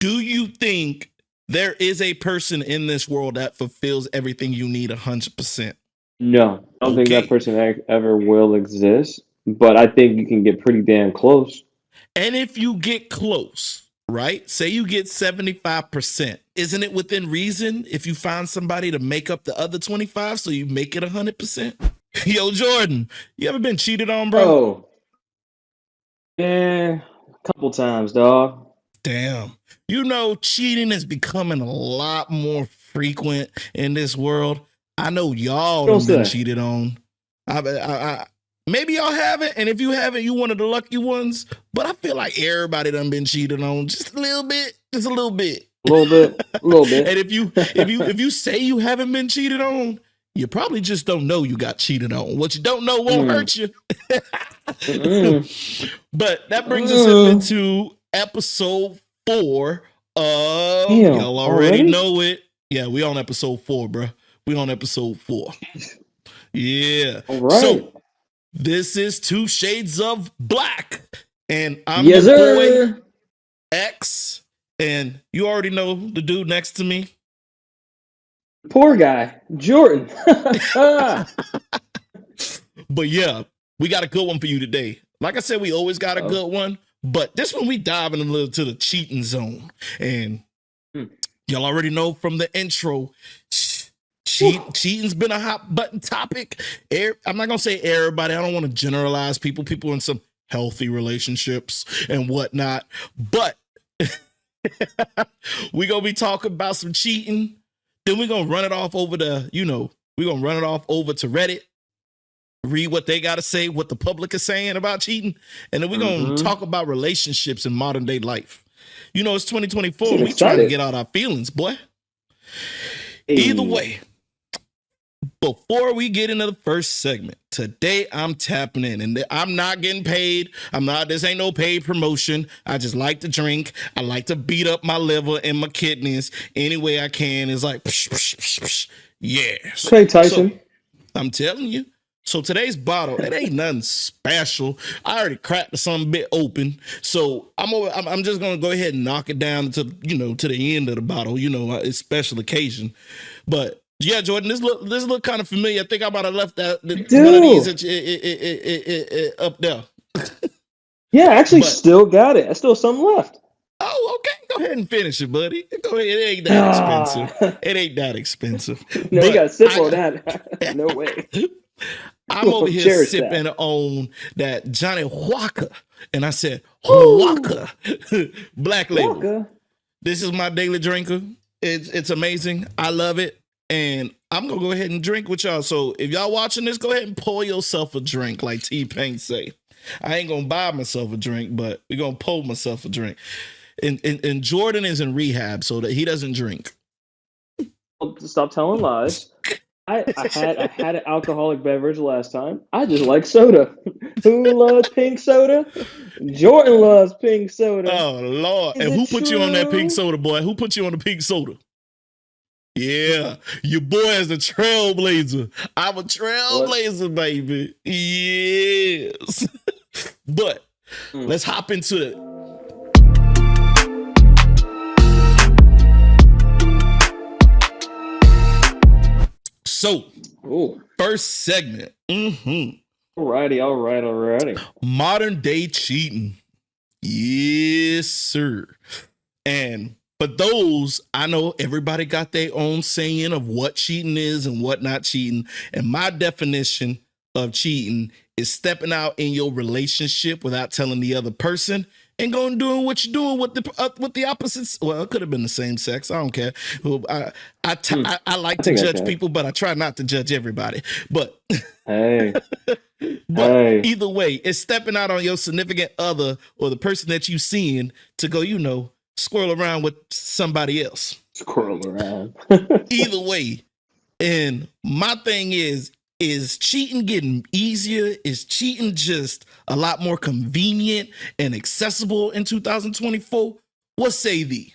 Do you think there is a person in this world that fulfills everything you need 100%? No, I don't think that Okay. person ever will exist, but I think you can get pretty damn close. And if you get close, right? Say you get 75%, isn't it within reason if you find somebody to make up the other 25 so you make it 100%? Yo, Jordan, you ever been cheated on, bro? Oh, yeah, a couple times, dog. Damn. You know, cheating is becoming a lot more frequent in this world. I know y'all Don't done been say. cheated on. I maybe y'all haven't, and if you haven't, you one of the lucky ones. But I feel like everybody done been cheated on just a little bit, just a little bit. A little bit, a little And bit. if you say you haven't been cheated on, you probably just don't know you got cheated on. What you don't know won't Mm, hurt you. mm, But that brings us up mm. into episode 4 of Damn, y'all already already? know it. Yeah, we on episode 4, bro. We on episode 4. Yeah. All right. So this is Two Shades of Black, and I'm your Yes, boy sir. X, and you already know the dude next to me. Poor guy, Jordan. But yeah, we got a good one for you today. Like I said, we always got a Oh. good one, but this one we diving a little to the cheating zone, and Hmm. y'all already know from the intro, Whew. cheating's been a hot button topic. I'm not gonna say everybody. I don't want to generalize people. People in some healthy relationships and whatnot, but we gonna be talking about some cheating. Then we gonna run it off over to we gonna run it off over to Reddit. Read what they got to say, what the public is saying about cheating, and then we're gonna Mm-hmm. talk about relationships in modern day life. You know, it's 2024 Getting and we trying to excited. get out our feelings, boy. Either Hey. way, before we get into the first segment, today I'm tapping in and I'm not getting paid. This ain't no paid promotion. I just like to drink. I like to beat up my liver and my kidneys any way I can. It's like, psh, psh, psh, psh. Yes. Okay, So Tyson. I'm telling you. So today's bottle, it ain't nothing special. I already cracked some bit open, so I'm just gonna go ahead and knock it down to to the end of the bottle. It's special occasion, but yeah, Jordan, this look kind of familiar. I think I might have left You one of these do. up there, Yeah, I actually but still got it. I still have some left. oh, okay, go ahead and finish it, buddy. Go ahead. It ain't that expensive. Ah. It ain't that expensive, No, you but gotta sip on I. that. No way. I'm over here Cherish that. sipping on that Johnny Walker. And I said, Woo! Walker, Black Label. Walker. This is my daily drinker. It's amazing. I love it. And I'm going to go ahead and drink with y'all. So if y'all watching this, go ahead and pour yourself a drink, like T-Pain say. I ain't going to buy myself a drink, but we're going to pour myself a drink. And Jordan is in rehab so that he doesn't drink. Stop telling lies. I had an alcoholic beverage last time. I just like soda. Who loves pink soda? Jordan loves pink soda. Oh, Lord. Is And it who put you on that pink true? soda, boy? Who put you on the pink soda? Yeah, your boy is a trailblazer. I'm a What? trailblazer, baby. Yes. But Mm. let's hop into it. So, Ooh. first segment. Alrighty. Modern day cheating. Yes, sir. And for those, I know everybody got their own saying of what cheating is and what not cheating. And my definition of cheating is stepping out in your relationship without telling the other person and going doing what you're doing with the opposites. Well, it could have been the same sex. I don't care. Well, I like I to think I judge can. people, but I try not to judge everybody. But Hey, but hey. either way, it's stepping out on your significant other or the person that you seeing to go, squirrel around with somebody else. Squirrel around. Either way. And my thing is cheating getting easier? Is cheating just a lot more convenient and accessible in 2024? What say thee?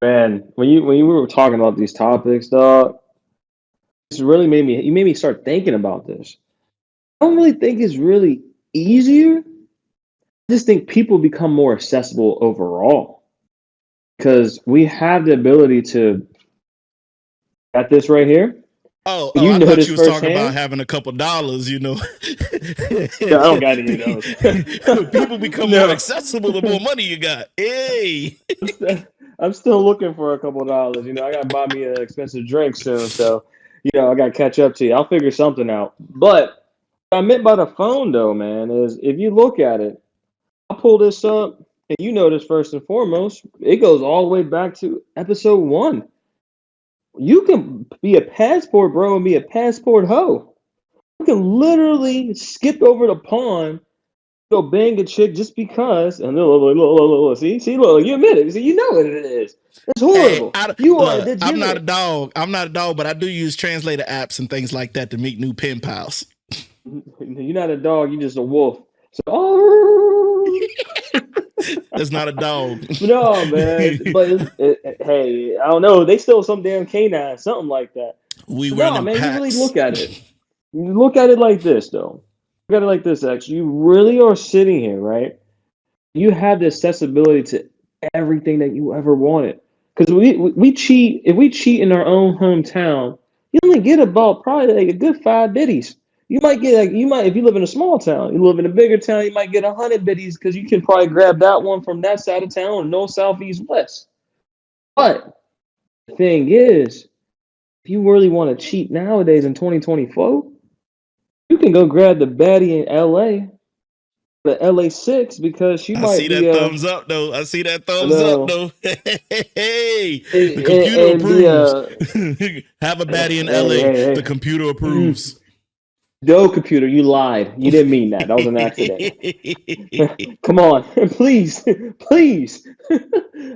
Man, when you were talking about these topics, dog, it's really made me start thinking about this. I don't really think it's really easier. I just think people become more accessible overall. because we have the ability to at this right here. Oh, You I thought notice you was talking about firsthand. having a couple dollars, you know. No, I don't got any of those. People become more No, accessible the more money you got. Hey. I'm still, I'm still looking for a couple of dollars. I gotta buy me an expensive drink soon, so I gotta catch up to you. I'll figure something out. But what I meant by the phone, though, man, is if you look at it, I'll pull this up, and you notice first and foremost, it goes all the way back to episode one. You can be a passport bro and be a passport hoe. You can literally skip over the pond, go bang a chick just because. And look, see, look, you admit it. See, you know what it is. It's Hey, horrible. You are a look, I'm not a degenerate. dog. I'm not a dog, but I do use translator apps and things like that to meet new pen pals. You're not a dog. You're just a wolf. So, oh. That's not a dog. No, man. But hey, I don't know. They still some damn canine, something like that. We But run no, in man. You really packs. look at it. You look at it like this, though. Look at it like this, X. You really are sitting here, right? You have the accessibility to everything that you ever wanted. Because we cheat. If we cheat in our own hometown, you only get about probably like a good 5 biddies. You might get like you might if you live in a small town. You live in a bigger town, you might get 100 biddies because you can probably grab that one from that side of town, north, south, east, west. But the thing is, if you really want to cheat nowadays in 2024, you can go grab the baddie in LA, the LA 6, because she I might see be that thumbs up though. I see that I thumbs up know though. Hey, the computer and be approves. Have a baddie in hey LA. hey The hey. computer approves. No, computer, you lied. You didn't mean that. That was an accident. Come on, please, please.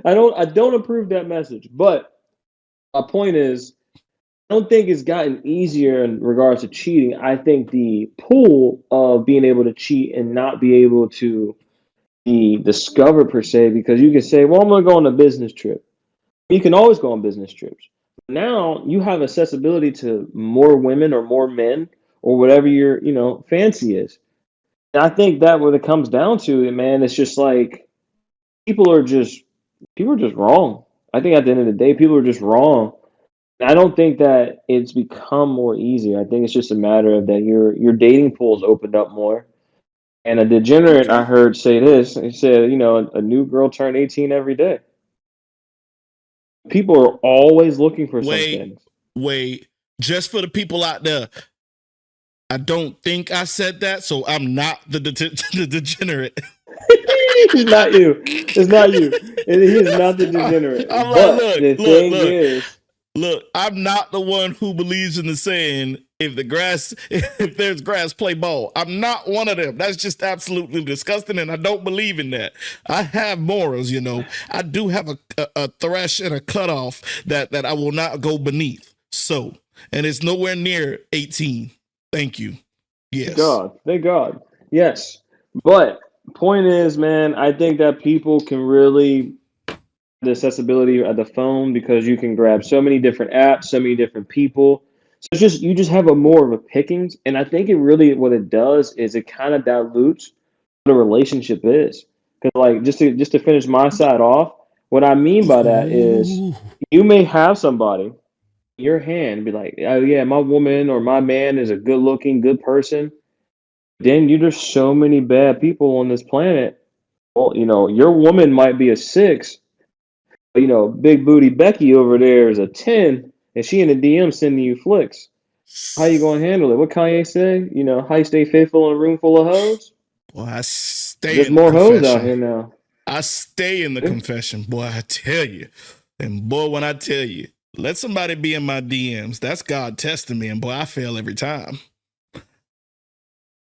I don't approve that message. But my point is, I don't think it's gotten easier in regards to cheating. I think the pool of being able to cheat and not be able to be discovered per se, because you can say, well, I'm gonna go on a business trip. You can always go on business trips. Now you have accessibility to more women or more men or whatever your fancy is. And I think that what it comes down to, man, it's just like people are just people are just wrong. I think at the end of the day, people are just wrong. I don't think that it's become more easier. I think it's just a matter of that your dating pool's opened up more. And a degenerate I Okay. heard say this. He said, a new girl turned 18 every day. People are always looking for Wait, something. wait. Just for the people out there, I don't think I said that, so I'm not the degenerate. It's not you. It's not you. He is not the degenerate. I'm like, But look, the look, thing look, is, look. I'm not the one who believes in the saying, if there's grass, play ball. I'm not one of them. That's just absolutely disgusting, and I don't believe in that. I have morals, you know. I do have a thresh and a cutoff that I will not go beneath. So, and it's nowhere near 18. Thank you. Yes. thank God. Yes. But point is, man, I think that people can really the accessibility of the phone because you can grab so many different apps, so many different people. So it's just you just have a more of a pickings. And I think it really what it does is it kind of dilutes what a relationship is. Because like just to finish my side off, what I mean by that is Ooh. you may have somebody in your hand and be like, oh yeah, my woman or my man is a good looking, good person. Then you there's so many bad people on this planet. Well, your woman might be a 6, but big booty Becky over there is a 10, and she in the DM sending you flicks. How you gonna handle it? What Kanye say? How you stay faithful in a room full of hoes? Boy, I stay There's in the more hoes out confession. here now. I stay in the confession, boy. I tell you, and boy, when I tell you, let somebody be in my DMs. That's God testing me, and boy, I fail every time.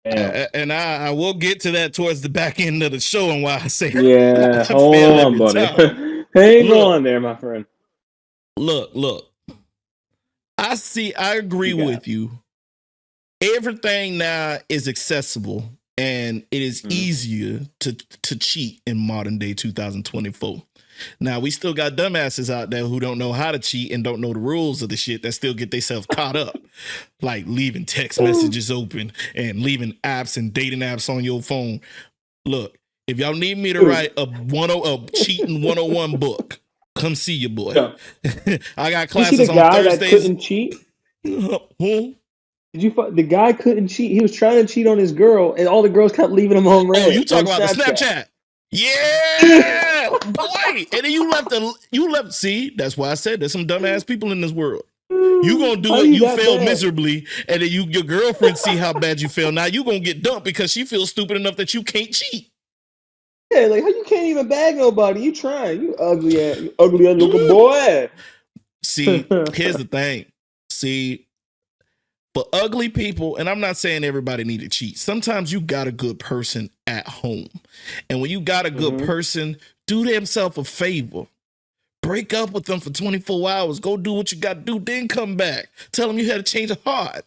Damn. And I will get to that towards the back end of the show, and why I say Yeah, I hold fail on, every buddy. time. Hang Look, on there, my friend. look. I agree You got. with you. Everything now is accessible, and it is Mhm. easier to cheat in modern day 2024. Now we still got dumbasses out there who don't know how to cheat and don't know the rules of the shit that still get themselves caught up, like leaving text messages open and leaving apps and dating apps on your phone. Look, if y'all need me to Dude. write a cheating 101 book, Come see your boy. Yeah. I got You see classes the on guy that Thursdays. couldn't cheat? Who? The guy couldn't cheat. He was trying to cheat on his girl, and all the girls kept leaving him on Oh, you red talk on about the Snapchat. Snapchat. Yeah, boy. And then you left. See, that's why I said there's some dumbass people in this world. You gonna do How it, you that fail bad? miserably, and then your girlfriend see how bad you fail. Now you gonna get dumped because she feels stupid enough that you can't cheat. Yeah, like how you can't even bag nobody? You trying? You ugly ass looking boy. See, here's the thing. See, for ugly people, and I'm not saying everybody need to cheat. Sometimes you got a good person at home. And when you got a good person, do themselves a favor. Break up with them for 24 hours. Go do what you got to do, then come back. Tell them you had to change a heart.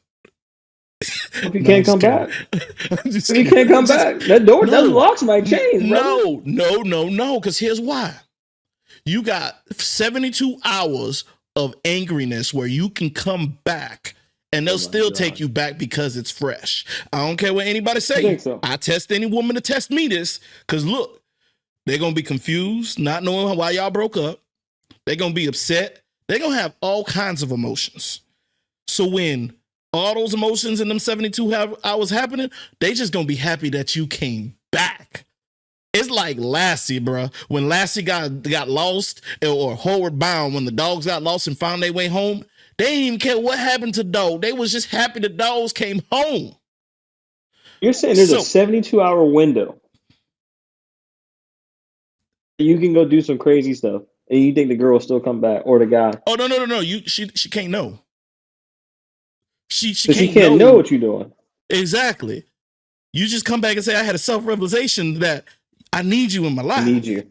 If you can't come back. If you can't come back, that locks might change, brother. No. Because here's why. You got 72 hours of angriness where you can come back and they'll still take you back because it's fresh. I don't care what anybody say. I test any woman to test me this. Because look, they're going to be confused, not knowing why y'all broke up. They're going to be upset. They're going to have all kinds of emotions. So when all those emotions in them 72 hours happening, they just going to be happy that you came back. It's like Lassie, bro. When Lassie got lost, or Homeward Bound, when the dogs got lost and found their way home, they didn't even care what happened to the dog. They was just happy the dogs came home. You're saying there's a 72-hour window. You can go do some crazy stuff, and you think the girl will still come back, or the guy? Oh, no. She can't know. She can't know what you're doing. Exactly. You just come back and say, I had a self-realization that I need you in my life. I need you.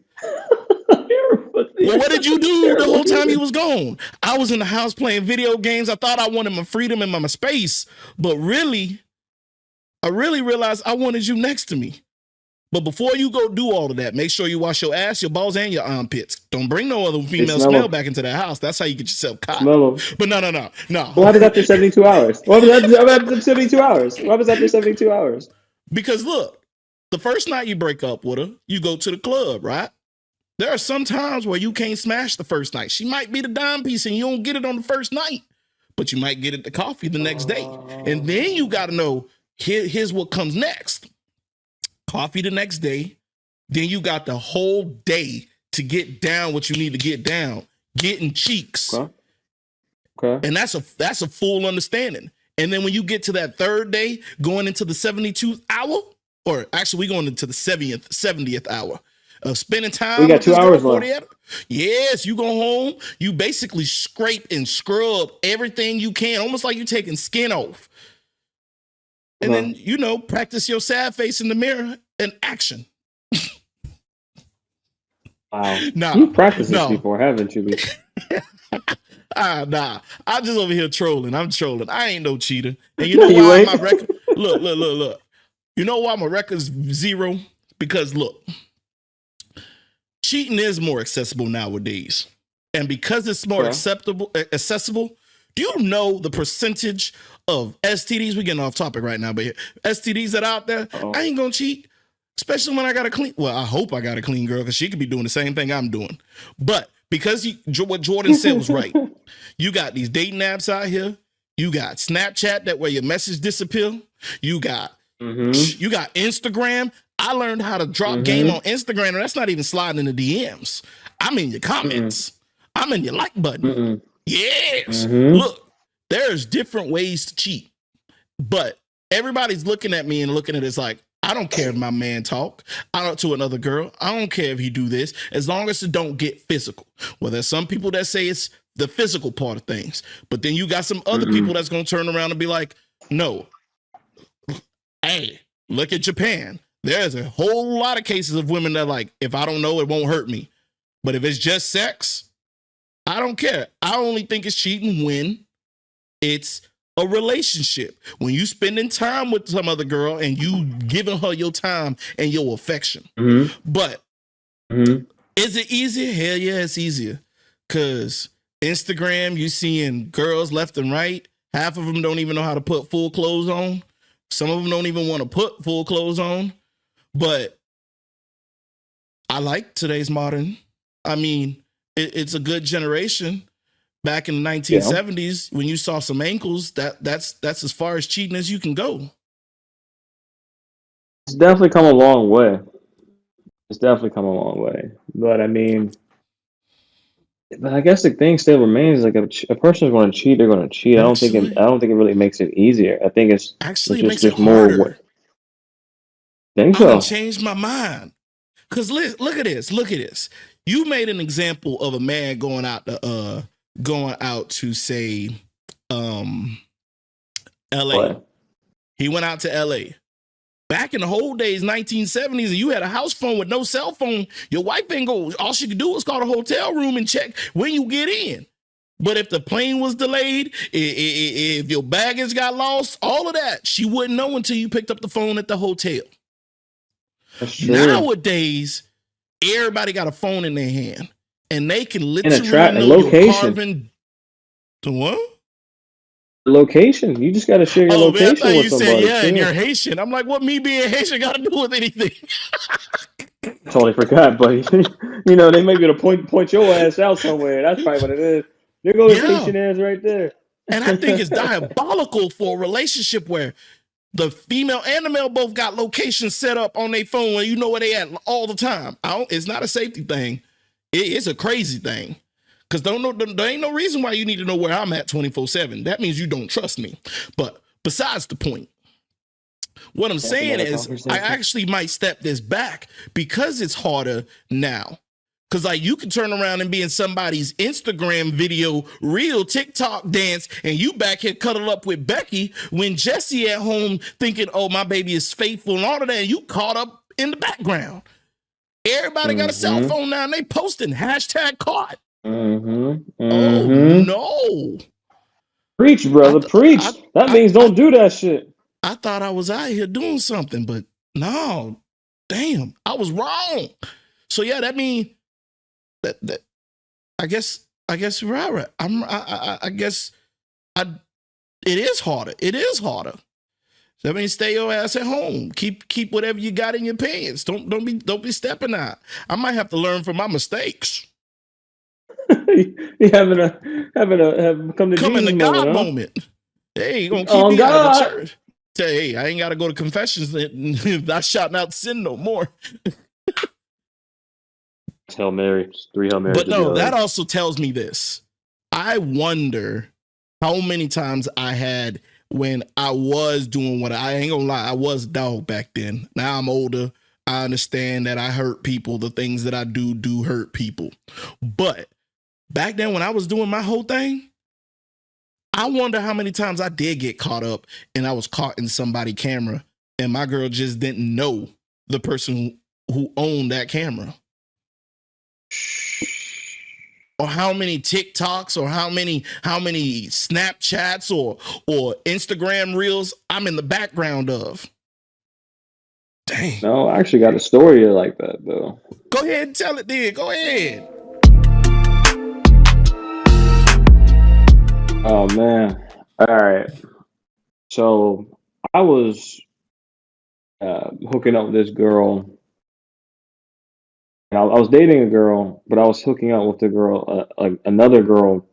Well, what did you do the whole time you was gone? I was in the house playing video games. I thought I wanted my freedom and my space, but really, I really realized I wanted you next to me. But before you go do all of that, make sure you wash your ass, your balls, and your armpits. Don't bring no other female smell back into that house. That's how you get yourself caught. But no. What happens after 72 hours? What happens after 72 hours? What happens after 72 hours? Because look, the first night you break up with her, you go to the club, right? There are some times where you can't smash the first night. She might be the dime piece and you don't get it on the first night, but you might get it the coffee the next day. And then you got to know, here's what comes next. Coffee the next day. Then you got the whole day to get down what you need to get down. Getting cheeks. Okay. And that's a full understanding. And then when you get to that third day, going into the 72th hour, or actually we going into the 70th hour of spending time. We got 2 hours left. Yes, you go home, you basically scrape and scrub everything you can, almost like you're taking skin off. And then, practice your sad face in the mirror and action. Wow. You've practiced this before, haven't you? Nah. I'm just over here trolling. I'm trolling. I ain't no cheater. And you know why my record? Look. You know why my record's 0? Because look, cheating is more accessible nowadays. And because it's more accessible, do you know the percentage of STDs? We're getting off topic right now, but STDs that are out there, I ain't gonna cheat. Especially when I got a clean, well, I hope I got a clean girl because she could be doing the same thing I'm doing. But because what Jordan said was right. You got these dating apps out here. You got Snapchat, that way your message disappear. You got Instagram. I learned how to drop game on Instagram, and that's not even sliding in the DMs. I'm in your comments. I'm in your like button. Yes. Look, there's different ways to cheat. But everybody's looking at me and looking at it like, I don't care if my man talk to another girl. I don't care if he do this, as long as it don't get physical. Well, there's some people that say it's the physical part of things, but then you got some other people that's going to turn around and be like, no, hey, look at Japan. There's a whole lot of cases of women that like, if I don't know, it won't hurt me. But if it's just sex, I don't care. I only think it's cheating when it's a relationship. When you spending time with some other girl and you giving her your time and your affection. But is it easier? Hell yeah, it's easier. Because Instagram, you seeing girls left and right. Half of them don't even know how to put full clothes on. Some of them don't even want to put full clothes on. But I like today's modern. I mean, it's a good generation. Back in the Yeah. 1970s, when you saw some ankles, that's as far as cheating as you can go. It's definitely come a long way. It's definitely come a long way. But I mean, but I guess the thing still remains like a person is going to cheat, they're going to cheat. Actually, I don't think it really makes it easier. I think it's actually, it just makes it there's more what harder. think I done so. changed my mind. Cause look at this. Look at this. You made an example of a man going out to say LA. But He went out to LA. Back in the whole days, 1970s, and you had a house phone with no cell phone, your wife ain't go. All she could do was call the hotel room and check when you get in. But if the plane was delayed, if your baggage got lost, all of that, she wouldn't know until you picked up the phone at the hotel. that's true. Nowadays, everybody got a phone in their hand, and they can And a literally track and know your location. carving. To what? Location. You just got to share your Oh man, I location thought with you said somebody yeah, and too. you're Haitian. I'm like, what me being Haitian got to do with anything? Totally forgot, buddy. You know, they may be able to point your ass out somewhere. That's probably what it is. There go this Yeah, Haitian ass right there. and I think it's diabolical for a relationship where the female and the male both got locations set up on their phone and you know where they at all the time. It's not a safety thing. It's a crazy thing. Because there ain't no reason why you need to know where I'm at 24/7. That means you don't trust me. But besides the point, what I'm That's saying another is I conversation. actually might step this back because it's harder now. Cause like you can turn around and be in somebody's Instagram video, real TikTok dance, and you back here cuddled up with Becky when Jesse at home thinking, "Oh, my baby is faithful" and all of that. And you caught up in the background. Everybody got a cell Mm-hmm. phone now, and they posting hashtag caught. Mm-hmm. Oh Mm-hmm. no! Preach, I brother, th- preach. That means I don't do that shit. I thought I was out here doing something, but no, damn, I was wrong. So yeah, that means that I guess you're right. I guess I it is harder. It is harder. That means stay your ass at home. Keep whatever you got in your pants. Don't be stepping out. I might have to learn from my mistakes. You have come to Come in Jesus the moment, God huh? moment. Hey, you gonna keep On me out of the God. church. Say, hey, I ain't gotta go to confessions. Not shouting out sin no more. Hail Mary. 3 Hail Marys But to be no, all that right. also tells me this. I wonder how many times I had when I was doing what I ain't gonna lie, I was a dog back then. Now I'm older. I understand that I hurt people. The things that I do hurt people. But back then when I was doing my whole thing, I wonder how many times I did get caught up and I was caught in somebody's camera and my girl just didn't know the person who owned that camera. Or how many TikToks or how many Snapchats or Instagram reels I'm in the background of. Dang. No, I actually got a story like that though. Go ahead and tell it then. Go ahead. Oh man. All right. So I was hooking up with this girl. And I was dating a girl, but I was hooking up with the girl, another girl,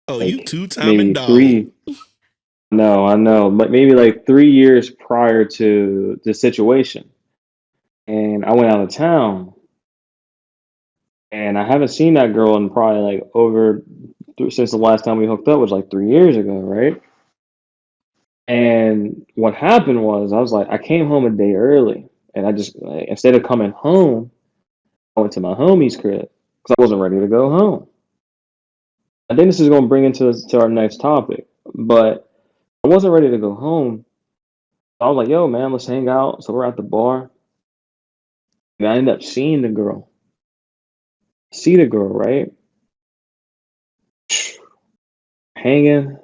Oh, you like two-timing maybe dog. three. No, I know, but maybe like 3 years prior to the situation. And I went out of town, and I haven't seen that girl in probably like since the last time we hooked up was like 3 years ago, right? And what happened was I was like, I came home a day early, and I just like, instead of coming home, I went to my homie's crib because I wasn't ready to go home. I think this is going to bring into to our next topic, but I wasn't ready to go home. I was like, "Yo, man, let's hang out." So we're at the bar, and I ended up seeing the girl. See the girl, right? Hanging,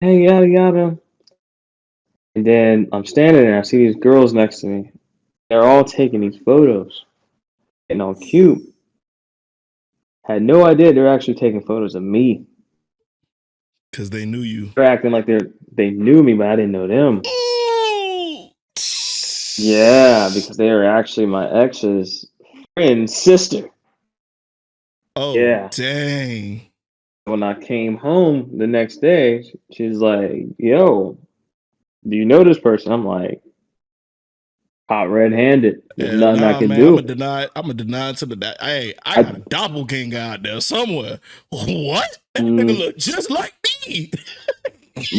hanging, yada yada. And then I'm standing there. I see these girls next to me. They're all taking these photos, getting all cute. Had no idea they're actually taking photos of me. Because they knew you. They're acting like they knew me, but I didn't know them. Ooh. Yeah, because they were actually my ex's friend's sister. Oh, Yeah. dang. When I came home the next day, she's like, "Yo, do you know this person?" I'm like, "Caught red-handed. There's Yeah, nothing I nah, can man. I'm a do." deny. I'm a deny to the. Hey, I got a I, doppelganger out there somewhere. What? That nigga mm, look just like me.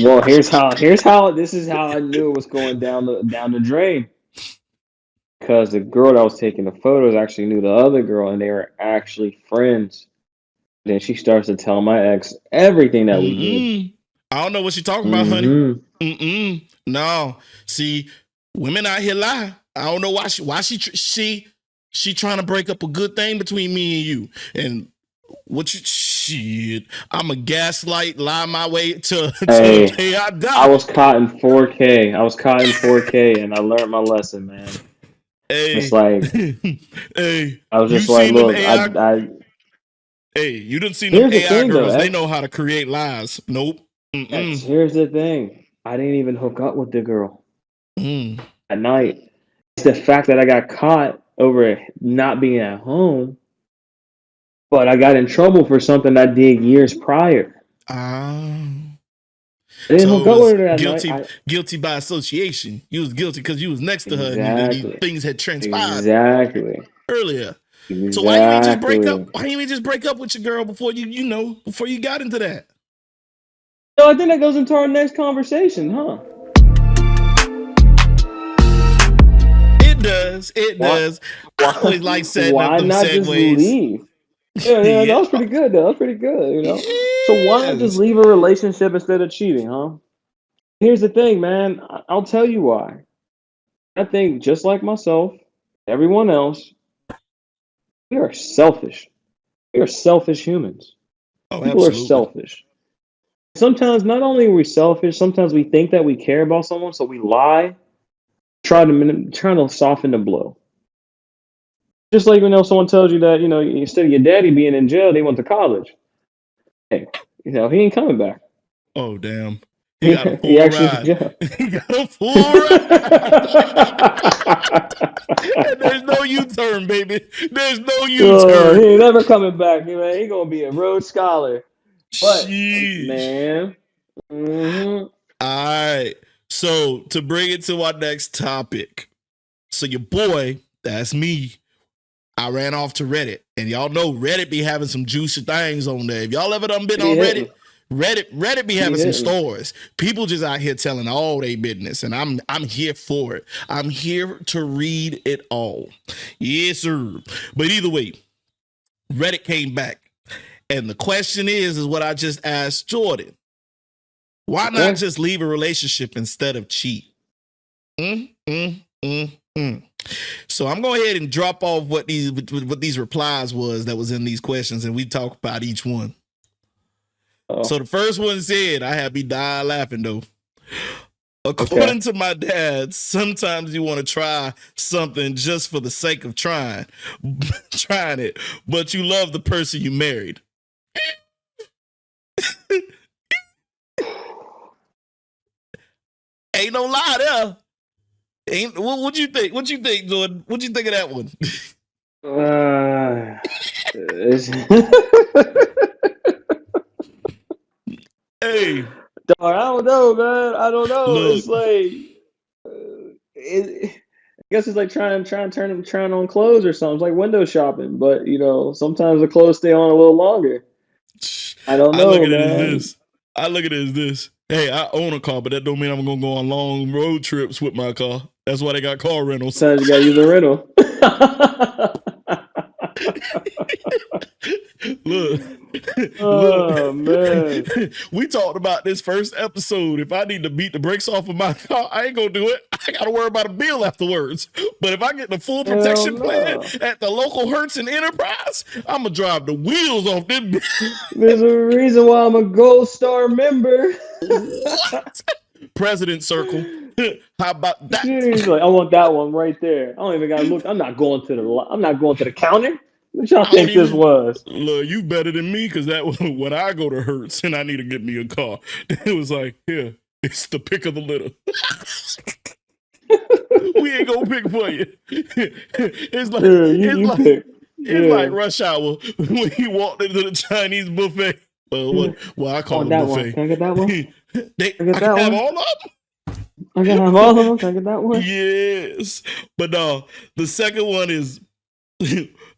well, this is how I knew it was going down the drain. Because the girl that was taking the photos actually knew the other girl, and they were actually friends. Then she starts to tell my ex everything that we did. Mm-mm. I don't know what she talking about, honey. Mm-hmm. Mm-mm. No. See, women out here lie. I don't know why she trying to break up a good thing between me and you. And what you shit? I'm a gaslight, lie my way to the Hey, day I I die. was caught in 4K. I was caught in 4K, and I learned my lesson, man. It's Hey, like hey, I was you just like, seen them look, AI? I. Hey, you done seen them Here's the AI thing, though, girls? They X. know how to create lies. Nope. X. Mm-mm. Here's the thing. I didn't even hook up with the girl Mm. at night. It's the fact that I got caught over not being at home, but I got in trouble for something I did years prior. Ah. I didn't So hook it up was with her that night. guilty by association. You was guilty because you was next to her and these Exactly. things had transpired Exactly. earlier. So why you ain't just break up? Exactly. Why you ain't just break up with your girl before before you got into that? So I think that goes into our next conversation, huh? It does. It Why, does. I why, always like setting up why them not just segues. leave? Yeah, yeah, that Yeah. was pretty good. Though. That was pretty good, you know. So why not just Yes. leave a relationship instead of cheating, huh? Here's the thing, man. I'll tell you why. I think just like myself, everyone else, we are selfish. We are selfish humans. Oh, People are absolutely. selfish. Sometimes not only are we selfish, sometimes we think that we care about someone, so we lie, try to soften the blow. Just like someone tells you that instead of your daddy being in jail, they went to college. Hey, he ain't coming back. Oh, damn. He got a He full actually in ride. jail. He got a full ride. And there's no U-turn, baby. There's no He U-turn. ain't never coming back, man. He gonna be a Rhodes Scholar. But Sheesh. man, hmm All right. So to bring it to our next topic. So your boy, that's me. I ran off to Reddit. And y'all know Reddit be having some juicy things on there. If y'all ever done been be on Reddit, hitting, Reddit be be having some hitting. stories. People just out here telling all their business, and I'm here for it. I'm here to read it all. Yes, sir. But either way, Reddit came back. And the question is what I just asked Jordan. Why not Okay, just leave a relationship instead of cheat? Mm, mm, mm. So I'm going ahead and drop off what these replies was that was in these questions, and we talk about each one. So oh, the first one said, I had me die laughing though. okay. According to my dad, sometimes you want to try something just for the sake of trying it, but you love the person you married. Ain't no lie there. Ain't what you think? What you think, Jordan? What you think of that one? It's- Hey, Dog, I don't know, man. I don't know. look, It's like I guess it's like trying on clothes or something. It's like window shopping, but sometimes the clothes stay on a little longer. I don't I look know, at it as man. this. I look at it as this. Hey, I own a car, but that don't mean I'm gonna go on long road trips with my car. That's why they got car rentals. Sometimes you gotta use a rental. Look, look. Oh man. We talked about this first episode. If I need to beat the brakes off of my car, I ain't gonna do it. I gotta worry about a bill afterwards. But if I get the full Hell protection plan no. at the local Hertz and Enterprise, I'm gonna drive the wheels off this. There's a reason why I'm a Gold Star member. What? President Circle. How about that? Jeez, like I want that one right there. I don't even gotta look. I'm not going to the counter. What y'all I don't think this even was? look. You better than me because that when I go to Hertz and I need to get me a car, it was like, here, it's the pick of the litter. We ain't gonna pick for you. It's like Here, it's you like pick. It's like Yeah. rush hour when he walked into the Chinese buffet. Well, I call Oh, it a that one. buffet. Can I get that one? Can I get I can that have one? all of I can have all of them. Can I get that one? Yes. But no, the second one is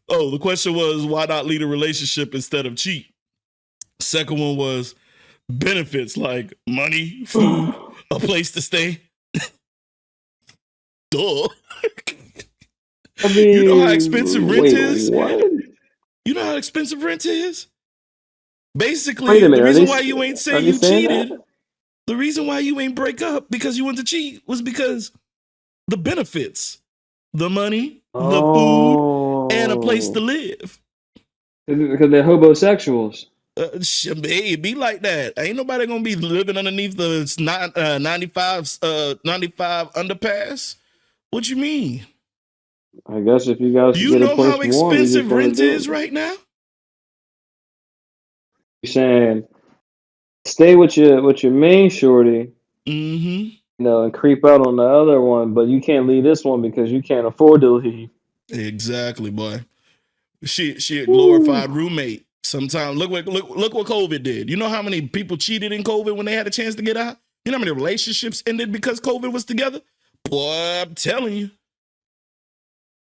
oh, the question was why not lead a relationship instead of cheat? Second one was benefits like money, food, a place to stay. Duh. I You know how expensive mean, rent wait, is? what? You know how expensive rent is? Wait Basically, a the minute. reason why you ain't say Are they you saying that? cheated, the reason why you ain't break up because you went to cheat was because the benefits, the money, the food, and a place to Oh, live. because they're homosexuals. Hey, it be like that. Ain't nobody gonna be living underneath the 95 underpass. What you mean? I guess if you guys Do could you get a know place how warm, you're just expensive gonna rent do is it. right now? You're saying stay with your main shorty, Mm-hmm. and creep out on the other one, but you can't leave this one because you can't afford to leave. Exactly, boy. She a Woo. glorified roommate. Sometimes look what COVID did. You know how many people cheated in COVID when they had a chance to get out? You know how many relationships ended because COVID was together? Boy, I'm telling you.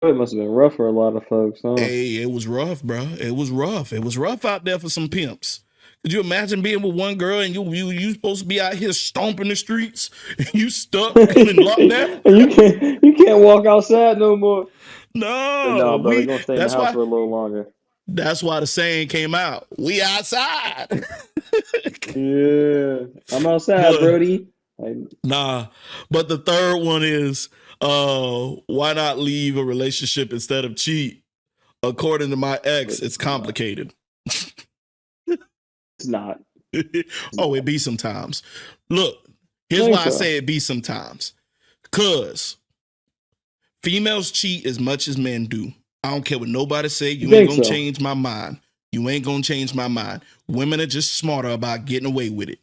It must have been rough for a lot of folks, huh? Hey, it was rough, bro. It was rough. It was rough out there for some pimps. Could you imagine being with one girl and you supposed to be out here stomping the streets and you stuck in lockdown? And you can't walk outside no more. But no, No, bro, they're gonna stay in the that's house why for a little longer. the saying came out. We outside. Yeah, I'm outside, But Brody. Like, nah, but the third one is why not leave a relationship instead of cheat? According to my ex, it's complicated. it's not. Oh, it be sometimes. Look, I here's think why I so. say it be sometimes. Cause females cheat as much as men do. I don't care what nobody say. I You ain't think gonna so. change my mind. You ain't gonna change my mind. Women are just smarter about getting away with it.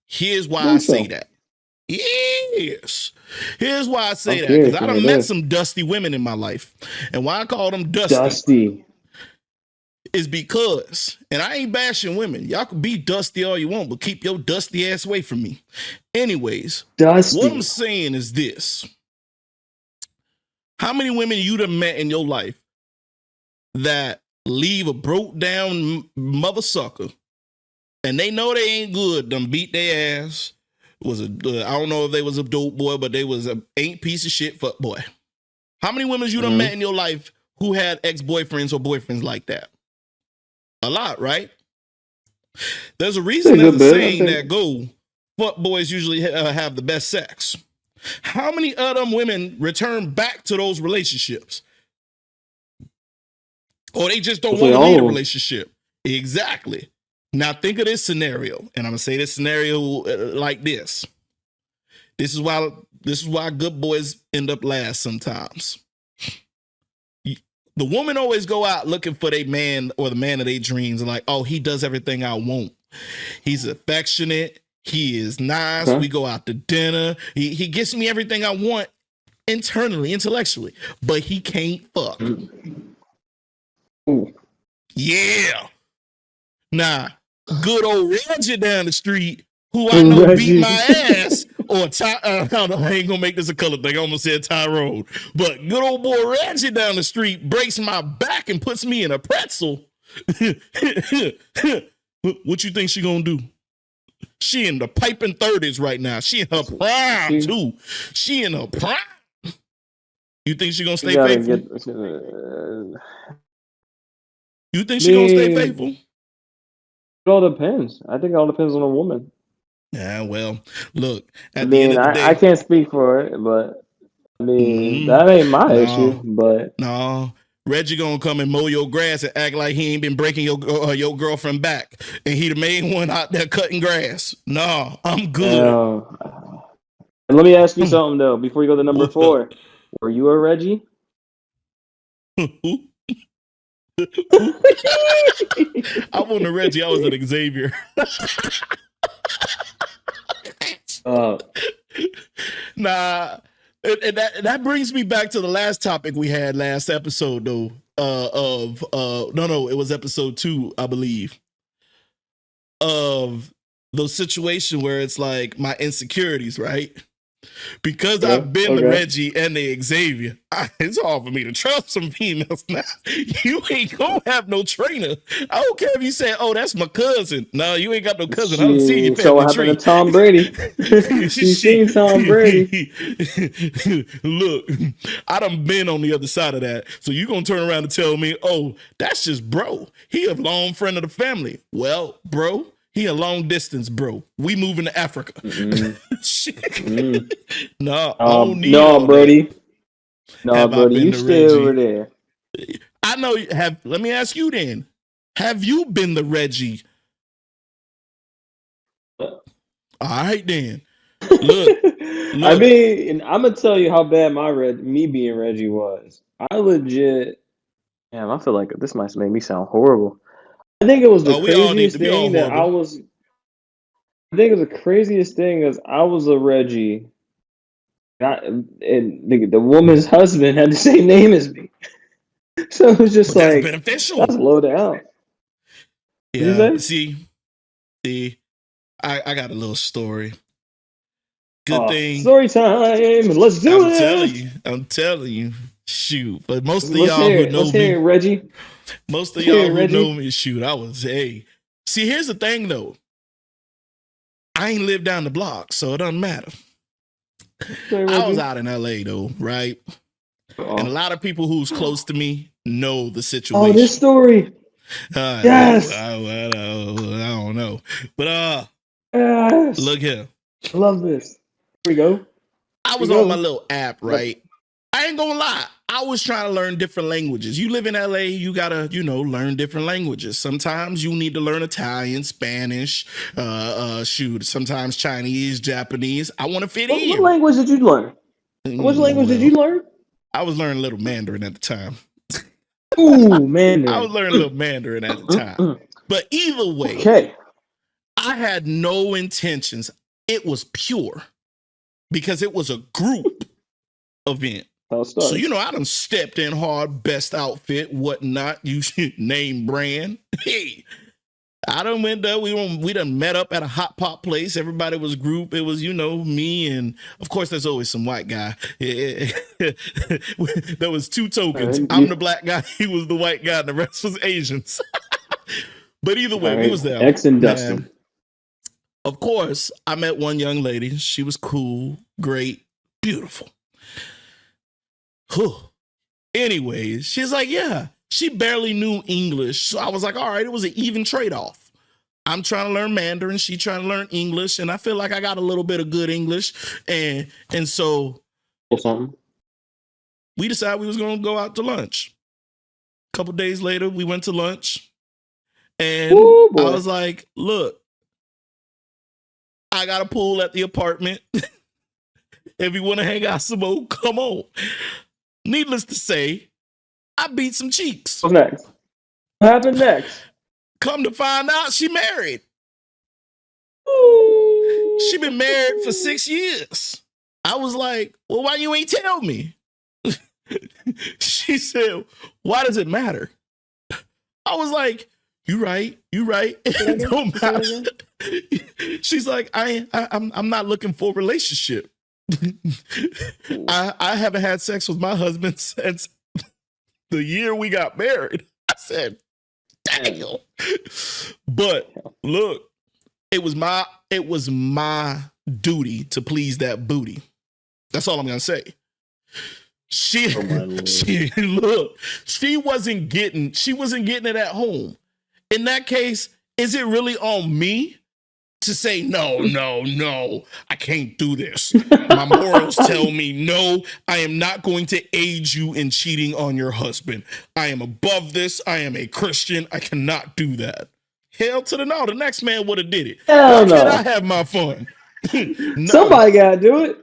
Here's I why I think say so. that. Yes. Here's why I I'm say that. Because curious I to hear done met this. some dusty women in my life. And why I call them dusty Dusty. is because, and I ain't bashing women. Y'all can be dusty all you want, but keep your dusty ass away from me. Anyways, what I'm Dusty. saying is this. How many women you done met in your life that leave a broke down mother sucker and they know they ain't good, done beat their ass, was I don't know if they was a dope boy, but they was a ain't piece of shit fuck boy. How many women you done met in your life who had ex-boyfriends or boyfriends like that? A lot, right? There's a Say reason a there's good a bit. I saying think that go, fuck boys usually have the best sex. How many of them women return back to those relationships? Or they just don't I'll say want to all leave a of them. relationship? Exactly. Now think of this scenario, and I'm gonna say this scenario like this. This is why good boys end up last sometimes. The woman always go out looking for their man or the man of their dreams and like, oh, he does everything I want. He's affectionate. He is nice. Okay. We go out to dinner. He gets me everything I want internally, intellectually, but he can't fuck. Ooh. Yeah. Nah, good old Roger down the street, who I know beat my Reggie. ass, or I ain't gonna make this a color thing. I almost said Tyrone, but good old boy Reggie down the street breaks my back and puts me in a pretzel. What you think she gonna do? She in the piping 30s right now. She in her prime She, too. She in her prime. You think she gonna she stay gotta faithful? get. You think she gonna stay Me. faithful? It all depends. I think it all depends on the woman. Yeah, well, look, I at the end mean, of the I day, can't speak for it, but I mean, mm-hmm. that ain't my issue. No, But no. Reggie gonna come and mow your grass and act like he ain't been breaking your girlfriend back, and he the main one out there cutting grass. No, I'm good. uh, and let me ask you something though. Before you go to number What up? 4, were you a Reggie? I wasn't a Reggie. I was an Xavier. uh, Nah, and that brings me back to the last topic we had last episode, though. no, it was episode 2, I believe, of those situation where it's like my insecurities, right? Because Yeah. I've been the Okay. Reggie and the Xavier, it's hard for me to trust some females now. You ain't gonna have no trainer. I don't care if you say, "Oh, that's my cousin." No, you ain't got no cousin. I don't see your Shit. So family what happened tree. to Tom Brady? You seen Tom Brady? Look, I done been on the other side of that. So you gonna turn around and tell me, "Oh, that's just bro. He a long friend of the family." Well, bro, he a long distance bro. We moving to Africa. No, I don't need all Brody. that. No, Have I Brody, been you the stay over Reggie? there. I know. Let me ask you then. Have you been the Reggie? All right then. Look. I mean, and I'm gonna tell you how bad me being Reggie was. I legit, damn, I feel like this might make me sound horrible. I think it was the We all need craziest to be all thing that horrible. I think it was the craziest thing is I was a Reggie, and the woman's husband had the same name as me. So it was just But that's like, beneficial. that's low down. What'd you Yeah. say? See, I got a little story. Good thing. Story time. Let's do it. I'm telling you. Shoot. But most of Let's y'all hear who it. know Let's hear it, me, Reggie. most of Let's hear y'all it, who Reggie. know me, shoot, I was, hey. See, here's the thing though. I ain't lived down the block, so it doesn't matter. Say, I was Reggie. out in LA though, right? Uh-oh. And a lot of people who's close to me know the situation. Oh, this story. Yes. I don't know. But Yes. look here. I love this. Here we go. I was on my little app, right? I ain't gonna lie. I was trying to learn different languages. You live in LA, you gotta, learn different languages. Sometimes you need to learn Italian, Spanish, sometimes Chinese, Japanese. I want to fit in. What language did you learn? What language did you learn? I was learning a little Mandarin at the time. Ooh, Mandarin. I was learning a little Mandarin at the time. But either way, okay. I had no intentions. It was pure because it was a group event. So, I done stepped in hard, best outfit, whatnot, you name brand. Hey, I done went there. We done met up at a hot pot place. Everybody was group. It was, me, and of course, there's always some white guy. There was 2 tokens. I'm the black guy. He was the white guy, and the rest was Asians. But either way, we was there. X and Dustin. Of course, I met one young lady. She was cool, great, beautiful. Anyways, she's like, yeah, she barely knew English. So I was like, all right, it was an even trade-off. I'm trying to learn Mandarin. She trying to learn English. And I feel like I got a little bit of good English. And so we decided we was going to go out to lunch. A couple days later, we went to lunch. And I was like, look, I got a pool at the apartment. If you want to hang out some more, come on. Needless to say, I beat some cheeks. What's next? What happened next? Come to find out, she married. She been married for 6 years. I was like, well, why you ain't tell me? She said, why does it matter? I was like, you right. It don't matter. She's like, I'm not looking for a relationship. I haven't had sex with my husband since the year we got married. I said, damn. But look, it was my duty to please that booty. That's all I'm gonna say. She wasn't getting it at home. In that case, is it really on me to say, no, I can't do this? My morals tell me, no, I am not going to aid you in cheating on your husband. I am above this. I am a Christian. I cannot do that. Hell to the no. The next man would have did it. Why can't I have my fun? No. Somebody got to do it.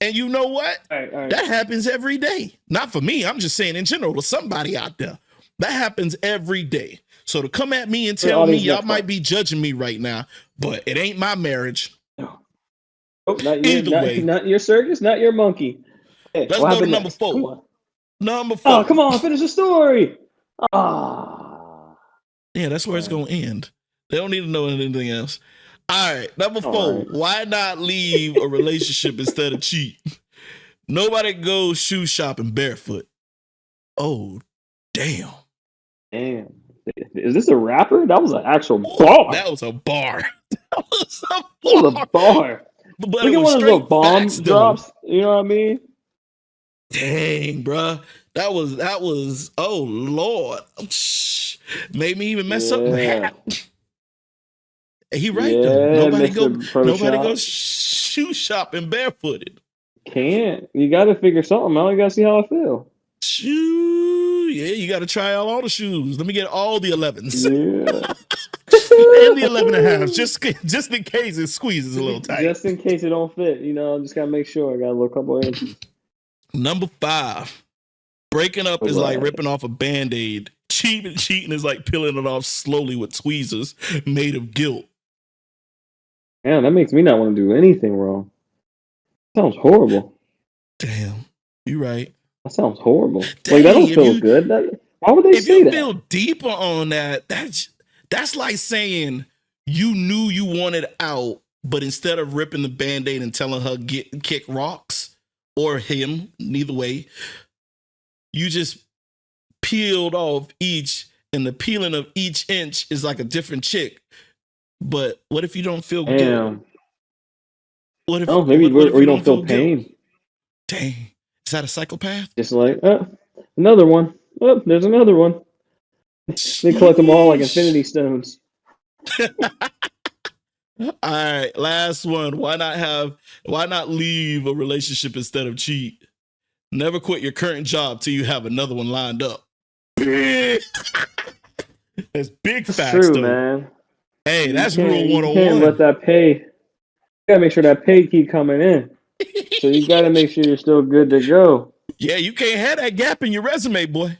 And you know what? All right. That happens every day. Not for me. I'm just saying in general to somebody out there. That happens every day. So to come at me and tell me y'all might be judging me right now, but it ain't my marriage. No. Not your circus, not your monkey. Hey, let's go to number 4. Number Oh, 4. come on, finish the story. Ah. Yeah, that's where it's All going to end. They don't need to know anything else. All right, number 4. right. Why not leave a relationship instead of cheat? Nobody goes shoe shopping barefoot. Oh, damn. Damn. Is this a rapper? That was an actual Ooh, bar. that was a bar. That was a That was a bar. bar. But We it get was one of those little straight bomb facts, though. drops. You know what I mean? Dang, bruh. That was, oh, Lord. Made me even mess up my Yeah. hat. He right, though. Yeah, Mr. Pro Nobody Shop. goes shoe shopping barefooted. Can't. You got to figure something out. You got to see how I feel. Shoe. Yeah, you got to try out all the shoes. Let me get all the 11s. Yeah. And the 11 and a half, just in case it squeezes a little tight. Just in case it don't fit, just gotta make sure I got a little couple of inches. Number 5, breaking up is like ripping off a Band-Aid. Cheating is like peeling it off slowly with tweezers made of guilt. Man, that makes me not want to do anything wrong. Sounds horrible. Damn, you right. That sounds horrible. Dang, like that don't feel good. Why would they if say you that? feel deeper on that, that's like saying you knew you wanted out, but instead of ripping the Band-Aid and telling her kick rocks, or him, neither way, you just peeled off each, and the peeling of each inch is like a different chick. But what if you don't feel good? What if? Oh, maybe what if you don't feel pain. Guilt? Dang, is that a psychopath? Just like another one. Oh, there's another one. They collect them all like infinity stones. All right, last one. Why not leave a relationship instead of cheat? Never quit your current job till you have another one lined up. That's big facts, true, though. Man. Hey, that's rule 101. You can't let that pay. You gotta make sure that pay keep coming in. So you gotta make sure you're still good to go. Yeah, you can't have that gap in your resume, boy.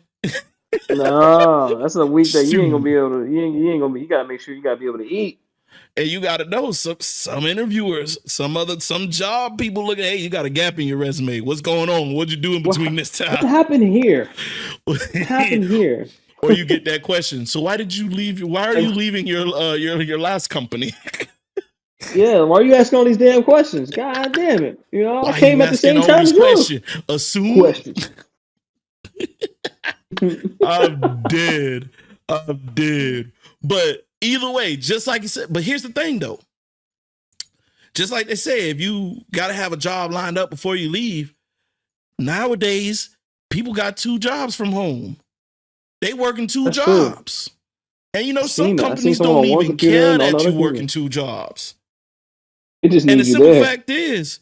No, that's a week that you ain't gonna be able to. You ain't gonna be. You gotta make sure you gotta be able to eat. And you got to know some interviewers, some job people looking, hey, you got a gap in your resume. What's going on? What'd you do in between this time? What happened here? What happened here? Or you get that question. So why did you leave? Why are you leaving your last company? Yeah, why are you asking all these damn questions? God damn it! Why I came at the same time as you. Assume questions. I'm dead. But either way, just like you said, but here's the thing though. Just like they say, if you got to have a job lined up before you leave, nowadays, people got 2 jobs from home. They working 2 That's jobs. True. And some companies don't even care that you working 2 jobs. It just and the simple fact is,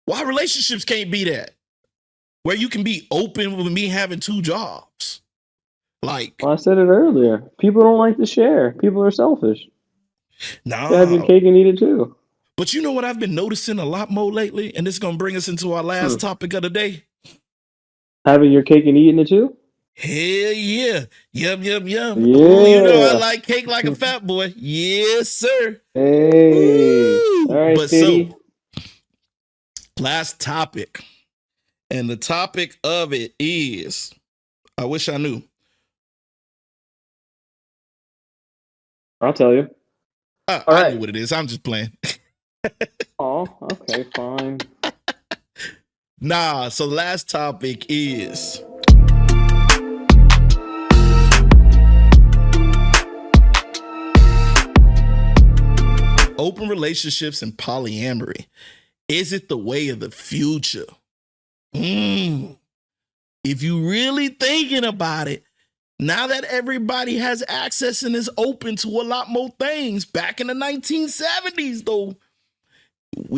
why relationships can't be that? Where you can be open with me having 2 jobs. Like, I said it earlier. People don't like to share. People are selfish. Nah. You have your cake and eat it too. But you know what I've been noticing a lot more lately? And this is going to bring us into our last topic of the day. Having your cake and eating it too? Hell yeah. Yum. Yeah. Ooh, I like cake like a fat boy. Yes, sir. Hey. Ooh. All right, so, last topic. And the topic of it is, I wish I knew. I'll tell you. I knew what it is. I'm just playing. Oh, okay, fine. Nah, so the last topic is open relationships and polyamory. Is it the way of the future? If you really thinking about it, now that everybody has access and is open to a lot more things, back in the 1970s, though,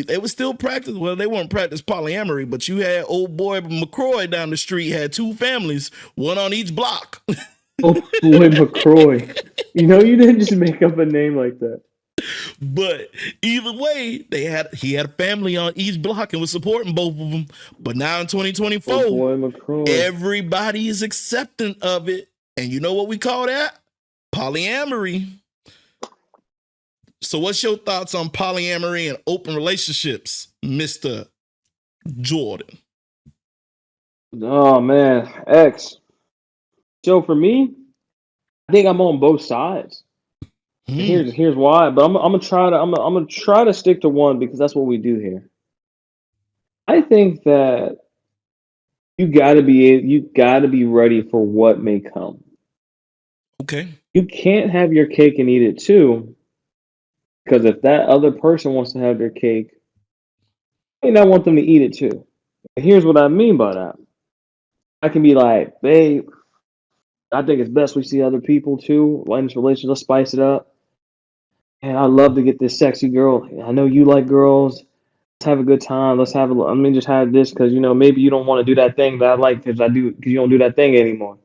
they were still practice. Well, they weren't practice polyamory, but you had old boy McCroy down the street had 2 families, one on each block. Oh boy, McCroy! You didn't just make up a name like that. But either way, he had a family on each block and was supporting both of them. But now in 2024, oh boy, McCroy. Everybody is accepting of it. And you know what we call that? Polyamory. So what's your thoughts on polyamory and open relationships, Mr. Jordan? Oh man, X. So for me, I think I'm on both sides. And Hmm. here's why. But I'm gonna try to stick to one because that's what we do here. I think that you gotta be ready for what may come. Okay. You can't have your cake and eat it too, because if that other person wants to have their cake, you may not want them to eat it too. And here's what I mean by that. I can be like, babe, I think it's best we see other people too. In this relationship, let's spice it up. And I love to get this sexy girl. I know you like girls. Let's have a good time. Let's have a. I mean, just have this because maybe you don't want to do that thing that I like because I do because you don't do that thing anymore.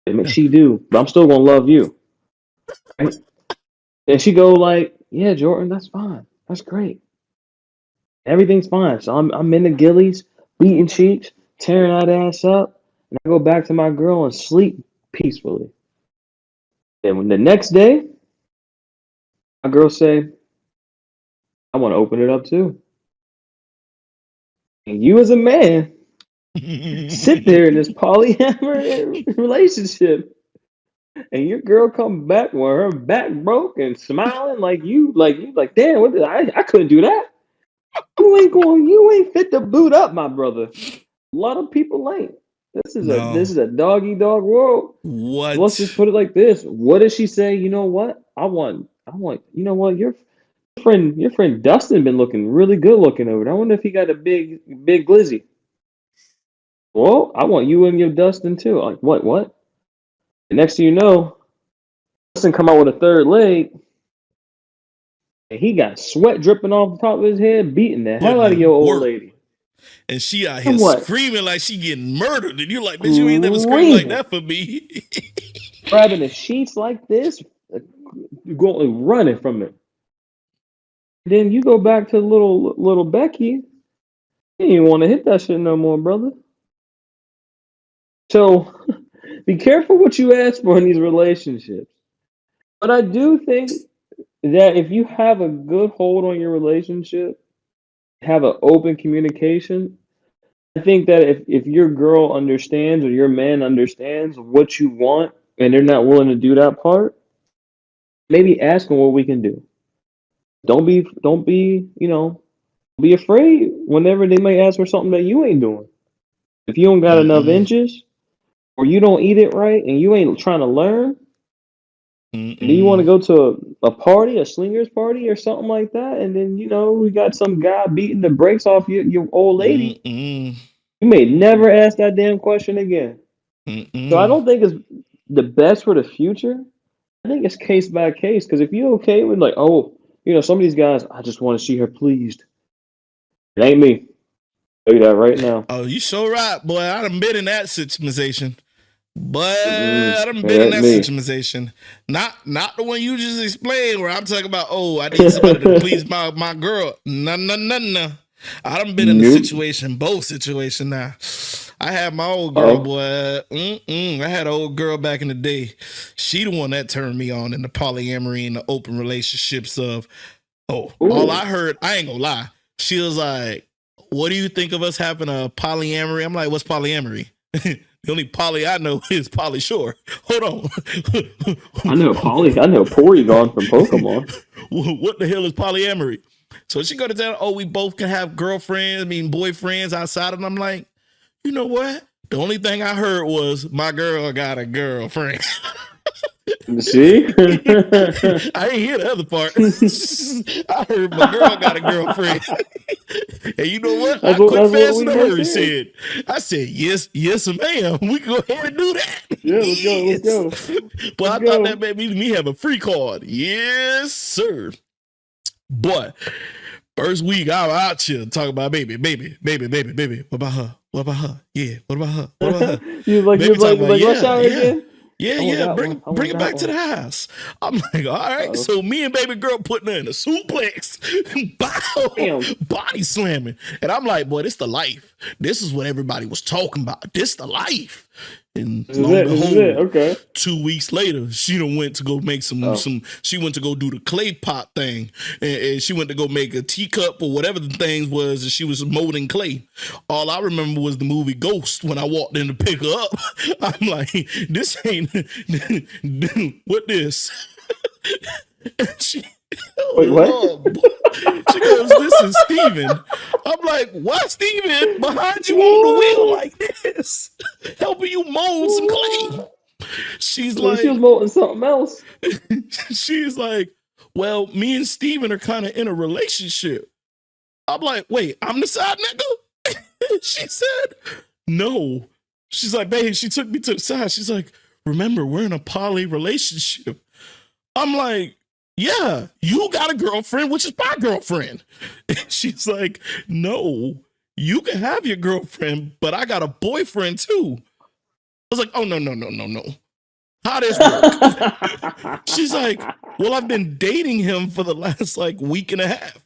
Yeah. She do, but I'm still gonna love you. Right? And she go like, yeah, Jordan, that's fine. That's great. Everything's fine. So I'm in the gillies, beating cheeks, tearing that ass up, and I go back to my girl and sleep peacefully. And when the next day, my girl say, I want to open it up too. And you as a man sit there in this polyamorous relationship, and your girl come back with her back broke and smiling like damn, what did I couldn't do that. You ain't fit to boot up, my brother. A lot of people ain't. No. This is a dog eat dog world. Let's What? just put it like this. What does she say? You know what? You know what? Your friend Dustin been looking really good looking over there. I wonder if he got a big glizzy. Well, I want you and your Dustin too. Like what? And next thing you know, Dustin come out with a third leg, and he got sweat dripping off the top of his head, beating the hell Putting out of your in old work. lady. And she out here And what? screaming like she getting murdered. And you're like, bitch, you ain't never screamed like Screaming, that for me. grabbing the sheets like this, going running from it. Then you go back to little Becky. You ain't want to hit that shit no more, brother. So be careful what you ask for in these relationships. But I do think that if you have a good hold on your relationship, have an open communication, I think that if your girl understands or your man understands what you want and they're not willing to do that part, maybe ask them what we can do. Don't be, be afraid whenever they may ask for something that you ain't doing. If you don't got enough Mm-mm. inches or you don't eat it right and you ain't trying to learn, do you want to Mm-mm. go to a party, a swingers party or something like that? And then, we got some guy beating the brakes off your old lady. Mm-mm. You may never ask that damn question again. So I Mm-mm. don't think it's the best for the future. I think it's case by case. Because if you're okay with like, oh, some of these guys, I just want to see her pleased. It ain't me. Tell you that right now. Oh, you so right, boy. I done been in that situation. But I done It been in ain't that me. situation. Not the one you just explained where I'm talking about, oh, I need somebody to please my girl. No, no, no, no. I done been in the Nope. situation, both situation now. I had my old girl, Oh. boy. I had an old girl back in the day. She the one that turned me on in the polyamory and the open relationships of, oh, all I Ooh. heard, I ain't gonna lie. She was like, what do you think of us having a polyamory? I'm like, what's polyamory? The only poly I know is Polly Shore. Hold I know on. Polly. I know Porygon from Pokemon. What the hell is polyamory? So she go to tell, oh, we both can have girlfriends, I mean boyfriends outside. And I'm like, you know what? The only thing I heard was my girl got a girlfriend. See? I ain't hear the other part. I heard my girl got a girlfriend. And you know what? I quick, That's what fast, in we a both hurry heard. said. I said, yes, ma'am. We can go ahead and do that. Yeah, let's Yes. go. But Let's I thought that go. made me have a free card. Yes, sir. But first week I was out here talking about baby. What about her? What about her? Yeah. What about her? What about her? You Baby was like, talking you was about, like, let's yeah, shower yeah. again. Yeah, I want yeah, that one. I bring want it that back to one. the house. I'm like, all right. Uh-oh. So me and baby girl putting her in a suplex, bow, Damn. body slamming, and I'm like, boy, this the life. This is what everybody was talking about. This the life. And This is lo and it. This is it. behold, Okay. 2 weeks later, she done went to go make she went to go do the clay pot thing. And she went to go make a teacup or whatever the thing was, and she was molding clay. All I remember was the movie Ghost when I walked in to pick her up. I'm like, this ain't, what this? And she, Wait, what? Lord. She goes, this is Steven. I'm like, what, Steven? Behind you on the wheel like this, helping you mold some clay. She's So like, she was molding something else. she's like, well, me and Steven are kind of in a relationship. I'm like, wait, I'm the side nigga? She said, no. She's like, babe, she took me to the side. She's like, remember, we're in a poly relationship. I'm like, yeah, you got a girlfriend, which is my girlfriend. And she's like, no, you can have your girlfriend, but I got a boyfriend too. I was like, oh, no. How does work? She's like, well, I've been dating him for the last like week and a half.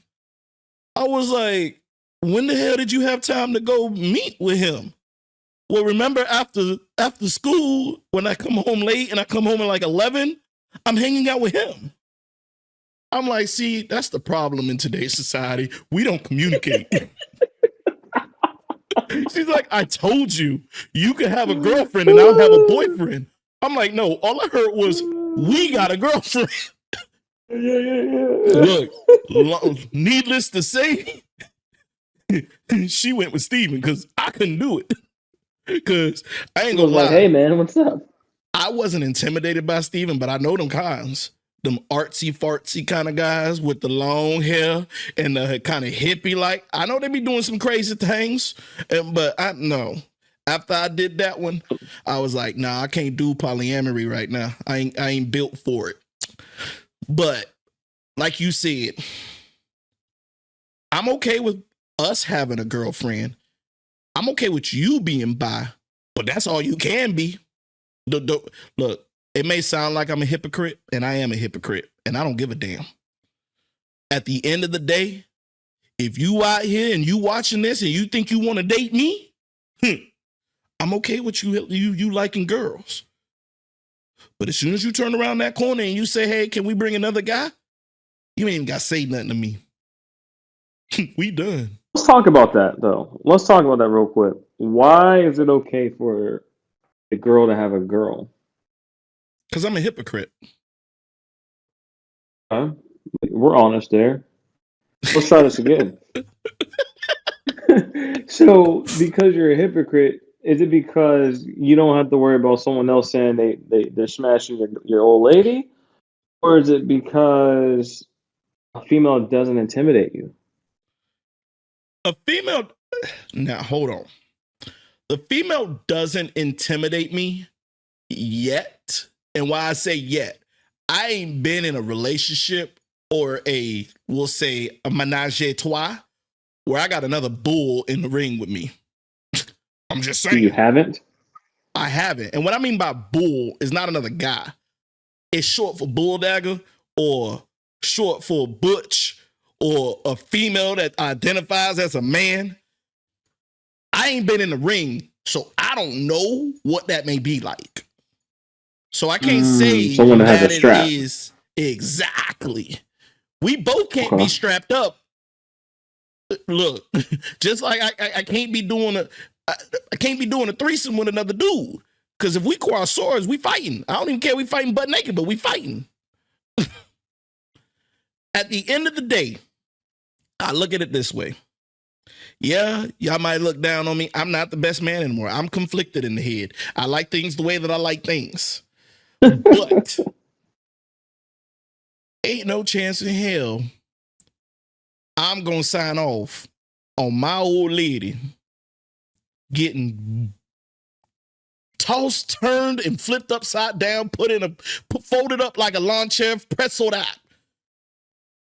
I was like, when the hell did you have time to go meet with him? Well, remember after school, when I come home late and I come home at like 11, I'm hanging out with him. I'm like, see, that's the problem in today's society. We don't communicate. She's like, I told you, you can have a girlfriend and I'll have a boyfriend. I'm like, no, all I heard was, we got a girlfriend. Yeah. Look, needless to say, she went with Steven because I couldn't do it. Because I ain't gonna lie. Like, hey, man, what's up? I wasn't intimidated by Steven, but I know them kinds. Them artsy fartsy kind of guys with the long hair and the kind of hippie like. I know they be doing some crazy things, but I know. After I did that one, I was like, nah, I can't do polyamory right now. I ain't built for it. But like you said, I'm okay with us having a girlfriend. I'm okay with you being bi, but that's all you can be. Look, it may sound like I'm a hypocrite, and I am a hypocrite, and I don't give a damn. At the end of the day, if you out here and you watching this and you think you want to date me, I'm okay with you liking girls. But as soon as you turn around that corner and you say, hey, can we bring another guy? You ain't even got to say nothing to me. We done. Let's talk about that, though. Let's talk about that real quick. Why is it okay for a girl to have a girl? Because I'm a hypocrite. We're honest there. Let's try this again. So, because you're a hypocrite, is it because you don't have to worry about someone else saying they're smashing your old lady? Or is it because a female doesn't intimidate you? A female, now hold on. The female doesn't intimidate me yet. And why I say yet, I ain't been in a relationship or we'll say a menage a trois where I got another bull in the ring with me. I'm just saying. You haven't? I haven't. And what I mean by bull is not another guy. It's short for bull dagger or short for butch or a female that identifies as a man. I ain't been in the ring, so I don't know what that may be like. So I can't say someone that has a it strap. is exactly. We both can't be strapped up. Look, just like I can't be doing a threesome with another dude. Because if we cross swords, we fighting. I don't even care we fighting butt naked, but we fighting. At the end of the day, I look at it this way. Yeah, y'all might look down on me. I'm not the best man anymore. I'm conflicted in the head. I like things the way that I like things. But ain't no chance in hell I'm going to sign off on my old lady getting tossed, turned, and flipped upside down, folded up like a lawn chair, pretzeled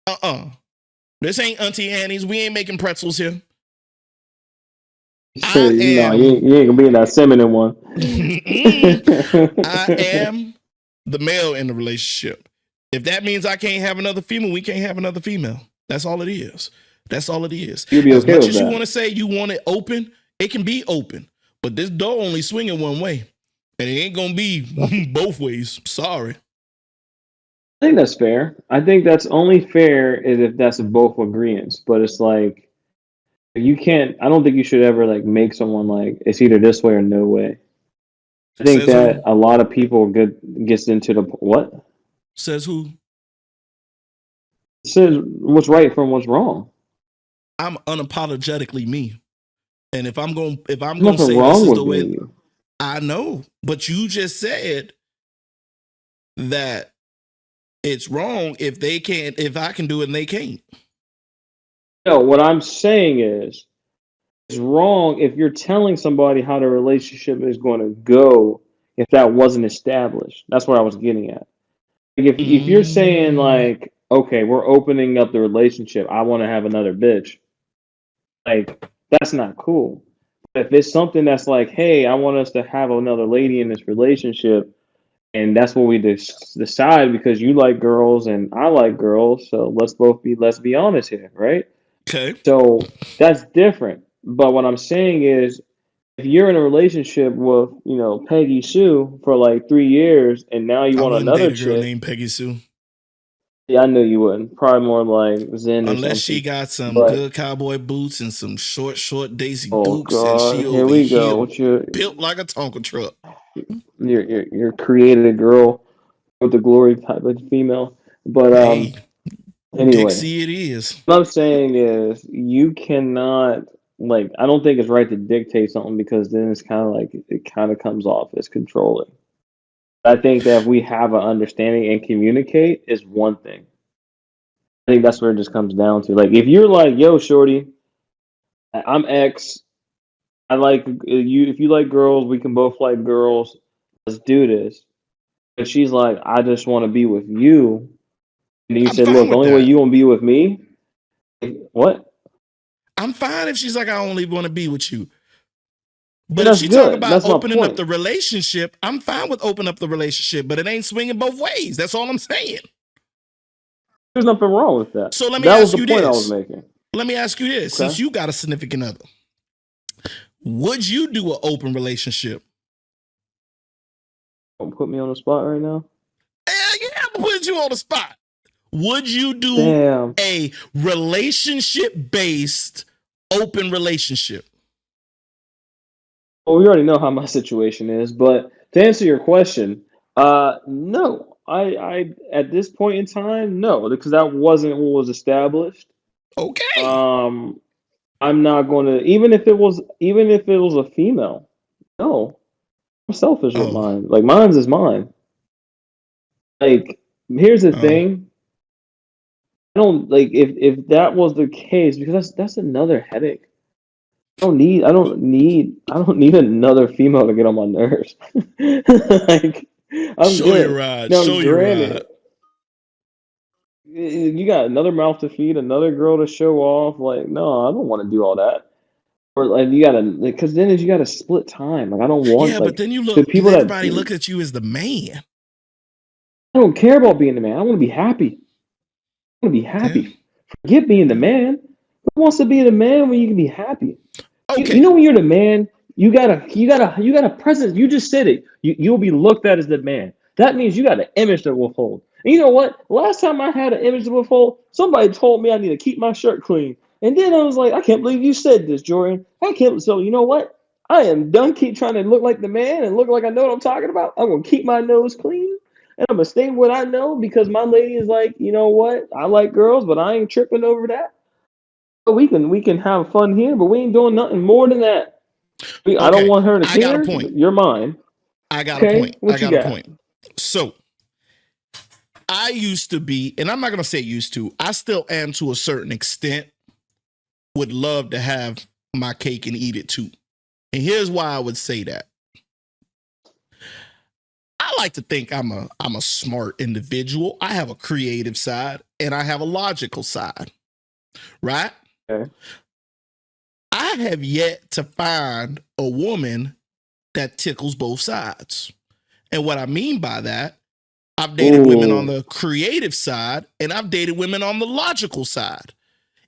out. This ain't Auntie Annie's. We ain't making pretzels here. You ain't gonna be in that feminine one. I am the male in the relationship. If that means I can't have another female, we can't have another female. That's all it is. That's all it is. You'll be as okay much with as that. you want to say you want it open, it can be open. But this door only swinging one way. And it ain't gonna be both ways. Sorry. I think that's fair. I think that's only fair is if that's both agreements. But it's like you can't. I don't think you should ever like make someone like it's either this way or no way. I think Says that who? a lot of people gets into the what Says who? says what's right from what's wrong. I'm unapologetically me. And if I'm There's gonna nothing say this wrong is with the way, being you. I know, but you just said that it's wrong if I can do it and they can't. No, what I'm saying is it's wrong if you're telling somebody how the relationship is going to go if that wasn't established. That's what I was getting at. Like if you're saying Mm, like, okay, we're opening up the relationship, I want to have another bitch, like that's not cool. But if it's something that's like, hey, I want us to have another lady in this relationship, and that's what we decide because you like girls and I like girls, so let's be honest here, right? okay. So that's different. But what I'm saying is, if you're in a relationship with, Peggy Sue for like 3 years, and now you I want wouldn't date another a girl chick, named Peggy Sue. yeah, I knew you wouldn't. Probably more like Zen or Unless she something. got some But good cowboy boots and some short Daisy oh Dukes, and she god, here over we here go. What's your built like a Tonka truck. your created girl with the glory type of female. But Hey, anyway, Dixie it is. what I'm saying is you cannot like I don't think it's right to dictate something because then it's kind of like it kind of comes off as controlling. I think that if we have an understanding and communicate is one thing. I think that's where it just comes down to. Like if you're like, yo, shorty, I'm X. I like you. If you like girls, we can both like girls. Let's do this. But she's like, I just want to be with you. And you I'm said, fine look, the with only way that. you want to be with me, what? I'm fine if she's like, I only want to be with you. And But if that's she talk good. about That's my opening up point. the relationship, I'm fine with opening up the relationship, but it ain't swinging both ways. That's all I'm saying. There's nothing wrong with that. So let me That was ask the you point I was this. making. Let me ask you this. Okay. Since you got a significant other, would you do an open relationship? Don't put me on the spot right now. Yeah, I'm putting you on the spot. Would you do Damn. a relationship based open relationship? Well, we already know how my situation is, but to answer your question, no. I at this point in time, no, because that wasn't what was established. Okay. Um, I'm not going to even if it was a female. No, I'm selfish with Oh, mine. Like mine's is mine. Like here's the oh. thing. I don't like if that was the case because that's another headache. I don't need another female to get on my nerves. Like I'm Show your good. ride. Now Show your ride. granted, you got another mouth to feed, another girl to show off. Like, no, I don't want to do all that. Or like you gotta because then you gotta split time. Like I don't want Yeah, but like then you the look, people that everybody look at you as the man. I don't care about being the man. I want to be happy. I want to be Yeah. happy. Forget being the man. Who wants to be the man when you can be happy? You Okay. know when you're the man, you got a presence. You just said it. You'll be looked at as the man. That means you got an image to withhold. And you know what? Last time I had an image to withhold, somebody told me I need to keep my shirt clean. And then I was like, I can't believe you said this, Jordan. I can't. So you know what? I am done. Keep trying to look like the man and look like I know what I'm talking about. I'm gonna keep my nose clean. And I'm gonna stay with what I know because my lady is like, you know what? I like girls, but I ain't tripping over that. We can have fun here, but we ain't doing nothing more than that. I don't Okay. want her in I got a tears. point. But you're mine. I got a Okay, point. I what you got a got? point. So I used to be, and I'm not going to say used to, I still am to a certain extent, would love to have my cake and eat it too. And here's why I would say that. I like to think I'm a smart individual. I have a creative side and I have a logical side, right? Okay. I have yet to find a woman that tickles both sides. And what I mean by that, I've dated women on Ooh, the creative side and I've dated women on the logical side.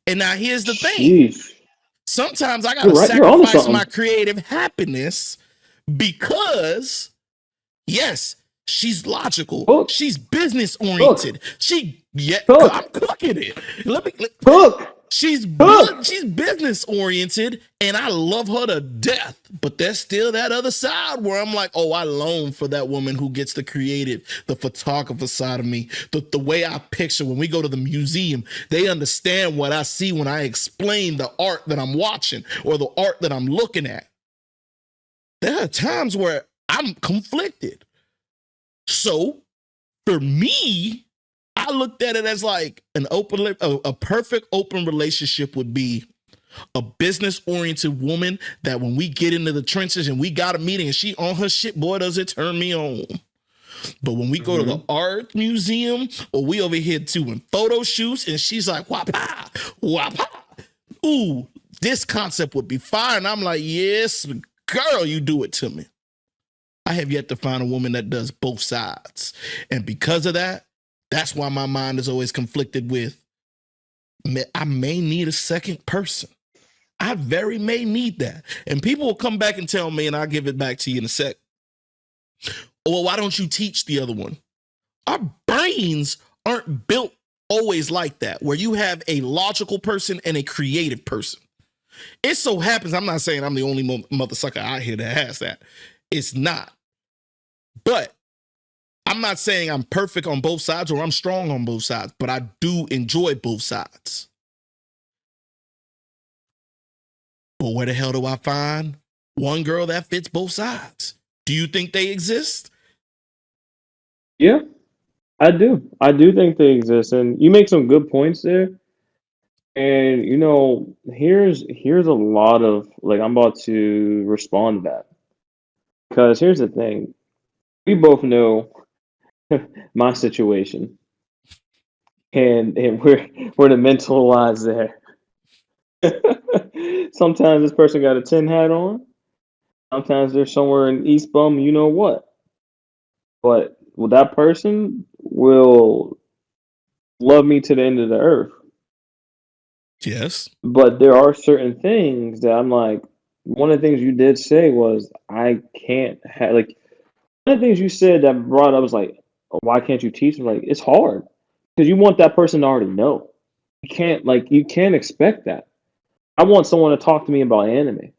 And now here's the thing. sheesh. Sometimes I got You're to right. You're onto sacrifice my something. creative happiness because Yes, she's logical. Cook, She's business cook, oriented. I'm cook, cooking it. cook, cook. She's business oriented, and I love her to death. But there's still that other side where I'm like, oh, I long for that woman who gets the creative, the photographer side of me, the way I picture when we go to the museum. They understand what I see when I explain the art that I'm watching or the art that I'm looking at. There are times where I'm conflicted. So for me, I looked at it as like a perfect open relationship would be a business oriented woman that when we get into the trenches and we got a meeting and she on her shit, boy, does it turn me on. But when we go to the art museum or we over here doing photo shoots and she's like, wapa, wapa, ooh, this concept would be fire. And I'm like, yes, girl, you do it to me. I have yet to find a woman that does both sides. And because of that, that's why my mind is always conflicted with, I may need a second person. I very may need that. And people will come back and tell me, and I'll give it back to you in a sec. Well, why don't you teach the other one? Our brains aren't built always like that, where you have a logical person and a creative person. It so happens, I'm not saying I'm the only mother sucker out here that has that. It's not. But I'm not saying I'm perfect on both sides or I'm strong on both sides, but I do enjoy both sides. But where the hell do I find one girl that fits both sides? Do you think they exist? Yeah, I do. I do think they exist, and you make some good points there. And here's a lot of like I'm about to respond to that because here's the thing: we both know my situation, and we're the mental lies there. Sometimes this person got a tin hat on. Sometimes they're somewhere in East Bum, you know what? But that person will love me to the end of the earth. Yes. But there are certain things that I'm like, one of the things you did say was I can't have like one of the things you said that brought up was like, "Oh, why can't you teach them?" Like it's hard because you want that person to already know. You can't expect that. I want someone to talk to me about anime.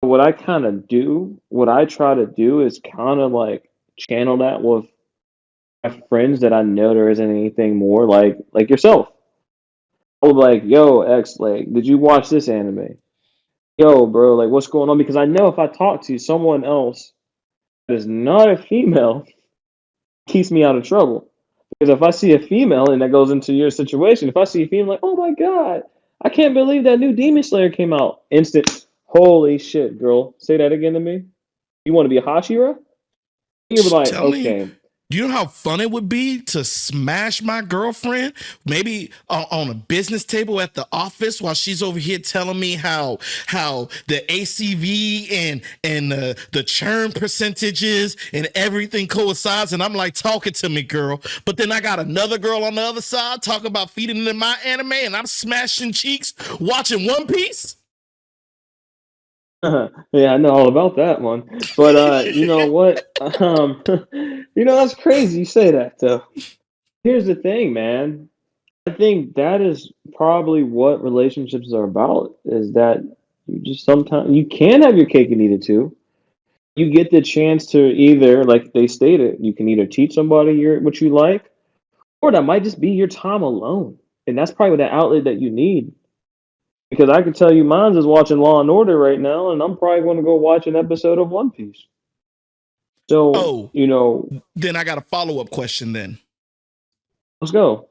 What I kind of do, what I try to do is kind of like channel that with my friends that I know there isn't anything more like yourself. I would be like, yo, X, like, did you watch this anime? Yo, bro, like, what's going on? Because I know if I talk to someone else that is not a female, keeps me out of trouble. Because if I see a female and that goes into your situation, if I see a female like, oh my god, I can't believe that new Demon Slayer came out. Instant, holy shit, girl. Say that again to me. You want to be a Hashira? You'll be like, Tell me, okay. do you know how fun it would be to smash my girlfriend maybe on a business table at the office while she's over here telling me how the ACV and the churn percentages and everything coincides, and I'm like, talking to me, girl. But then I got another girl on the other side talking about feeding into my anime, and I'm smashing cheeks watching One Piece. Yeah, I know all about that one. But you know what? That's crazy you say that though. Here's the thing, man. I think that is probably what relationships are about, is that you just sometimes you can have your cake and eat it too. You get the chance to either, like they stated, you can either teach somebody what you like, or that might just be your time alone. And that's probably the outlet that you need. Because I can tell you, mine's is watching Law and Order right now, and I'm probably going to go watch an episode of One Piece. So, Oh, then I got a follow-up question then. let's go.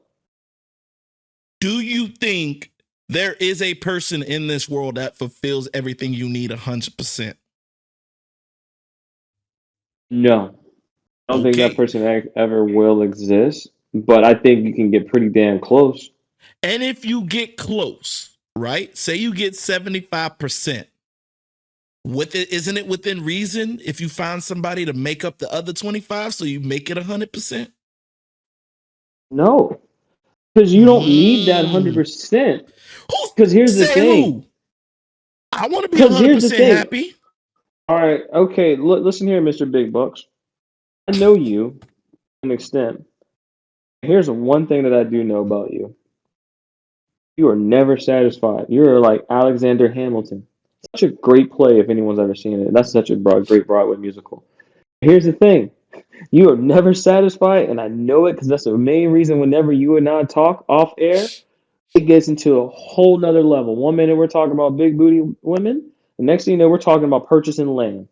Do you think there is a person in this world that fulfills everything you need 100%? No, I don't think that Okay. person ever will exist, but I think you can get pretty damn close. And if you get close, right? Say you get 75%. Isn't it within reason if you find somebody to make up the other 25 so you make it 100%? No, because you don't need that Mm. 100%. Who Because here's the say thing. who? I want to be Because here's the 100% thing. happy. All right, okay, listen here, Mr. Big Bucks. I know you to an extent. Here's one thing that I do know about you. You are never satisfied. You're like Alexander Hamilton. Such a great play if anyone's ever seen it. That's such a great Broadway musical. Here's the thing. You are never satisfied, and I know it because that's the main reason whenever you and I talk off air, it gets into a whole nother level. 1 minute we're talking about big booty women. The next thing you know, we're talking about purchasing land.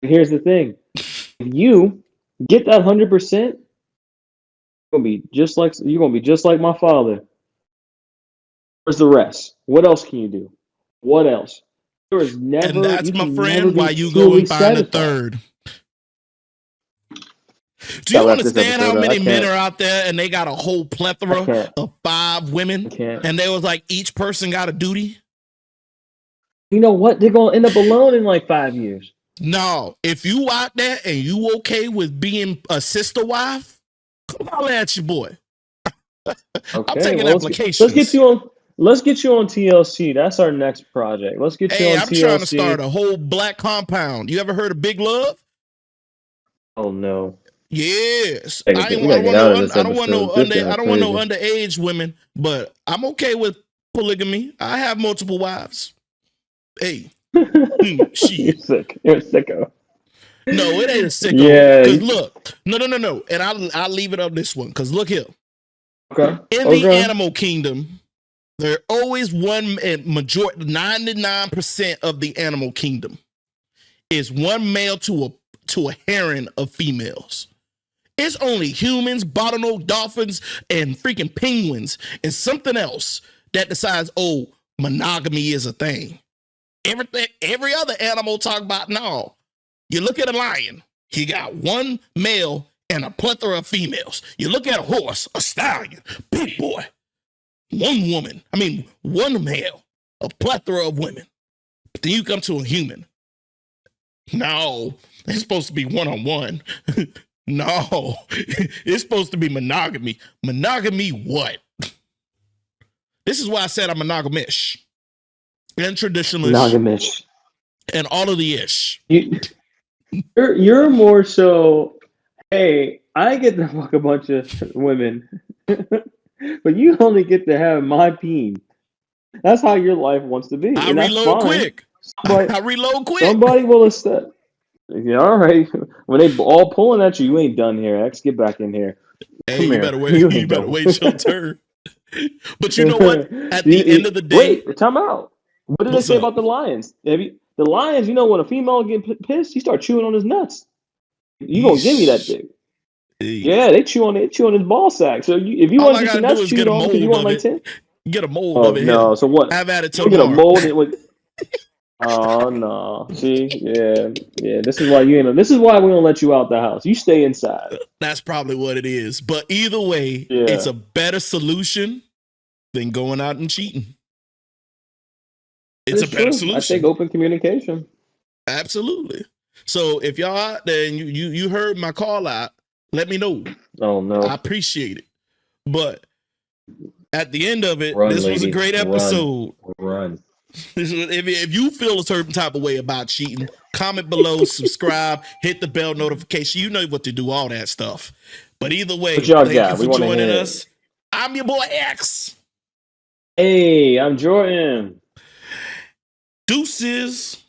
And here's the thing. If you get that 100%, you're gonna be just like my father. Where's the rest? What else can you do? What else? And that's You my can never friend. Why be you go truly and find a satisfied. third? Do Gotta you wrap this understand how episode up. many I men are can't. out there and they got a whole I plethora can't. of 5 I women, can't. and they was like each person got a duty? You know what? They're gonna end up alone in like 5 years. No, if you out there and you okay with being a sister wife, come holler at your boy. I'm Okay, taking well applications. let's get you on TLC. That's our next project. Let's get you Hey, on I'm trying to TLC. start a whole black compound. You ever heard of Big Love? Oh no. Yes. We I gotta get out of this don't want episode. This I guy's don't want no crazy. underage women, but I'm okay with polygamy. I have multiple wives. Hey, You're shit. sick. You're a sicko. No, it ain't a sicko. Yeah. Cause look, no. And I'll leave it on this one. Cause look here. Okay. In the Okay. animal kingdom, there always one majority 99% of the animal kingdom is one male to a harem of females. It's only humans, bottlenose dolphins, and freaking penguins, and something else that decides, oh, monogamy is a thing. Every other animal talk about no. You look at a lion, he got one male and a plethora of females. You look at a horse, a stallion, big boy, one male, a plethora of women. But then you come to a human. No, it's supposed to be one-on-one. No, it's supposed to be monogamy. Monogamy what? This is why I said I'm monogamish and traditionalist Monogamish. and all of the ish. You're more so, hey, I get to fuck a bunch of women, but you only get to have my peen. That's how your life wants to be, I and that's reload fine. quick. Somebody will accept. Yeah, all right. When they all pulling at you, you ain't done here, X. Get back in here. Hey, Come you here. better wait. You better done. wait your turn. But you know what? At the end of the day, Wait, time out. What did they what's say up? about the lions? The lions, you know, when a female get pissed, he start chewing on his nuts. You gonna give me that dick? Yeah, they chew on his ball sack. So if you all want I to get your gotta do nuts is get chewed a on because you mold want of like it. 10? Get a mold Oh of it no! here. So what? Have at it You get a tomorrow. mold with. Oh no! See, yeah. This is why you ain't. This is why we don't let you out the house. You stay inside. That's probably what it is. But either way, Yeah. it's a better solution than going out and cheating. It's a better true. solution. I think open communication. Absolutely. So if y'all out there and you heard my call out, let me know. Oh no! I appreciate it. But at the end of it, Run, this was a ladies. great episode. Run. If you feel a certain type of way about cheating, comment below, subscribe, hit the bell notification. You know what to do, all that stuff. But either way, What y'all thank got? you We for wanna joining hear. us. I'm your boy X. Hey, I'm Jordan. Deuces.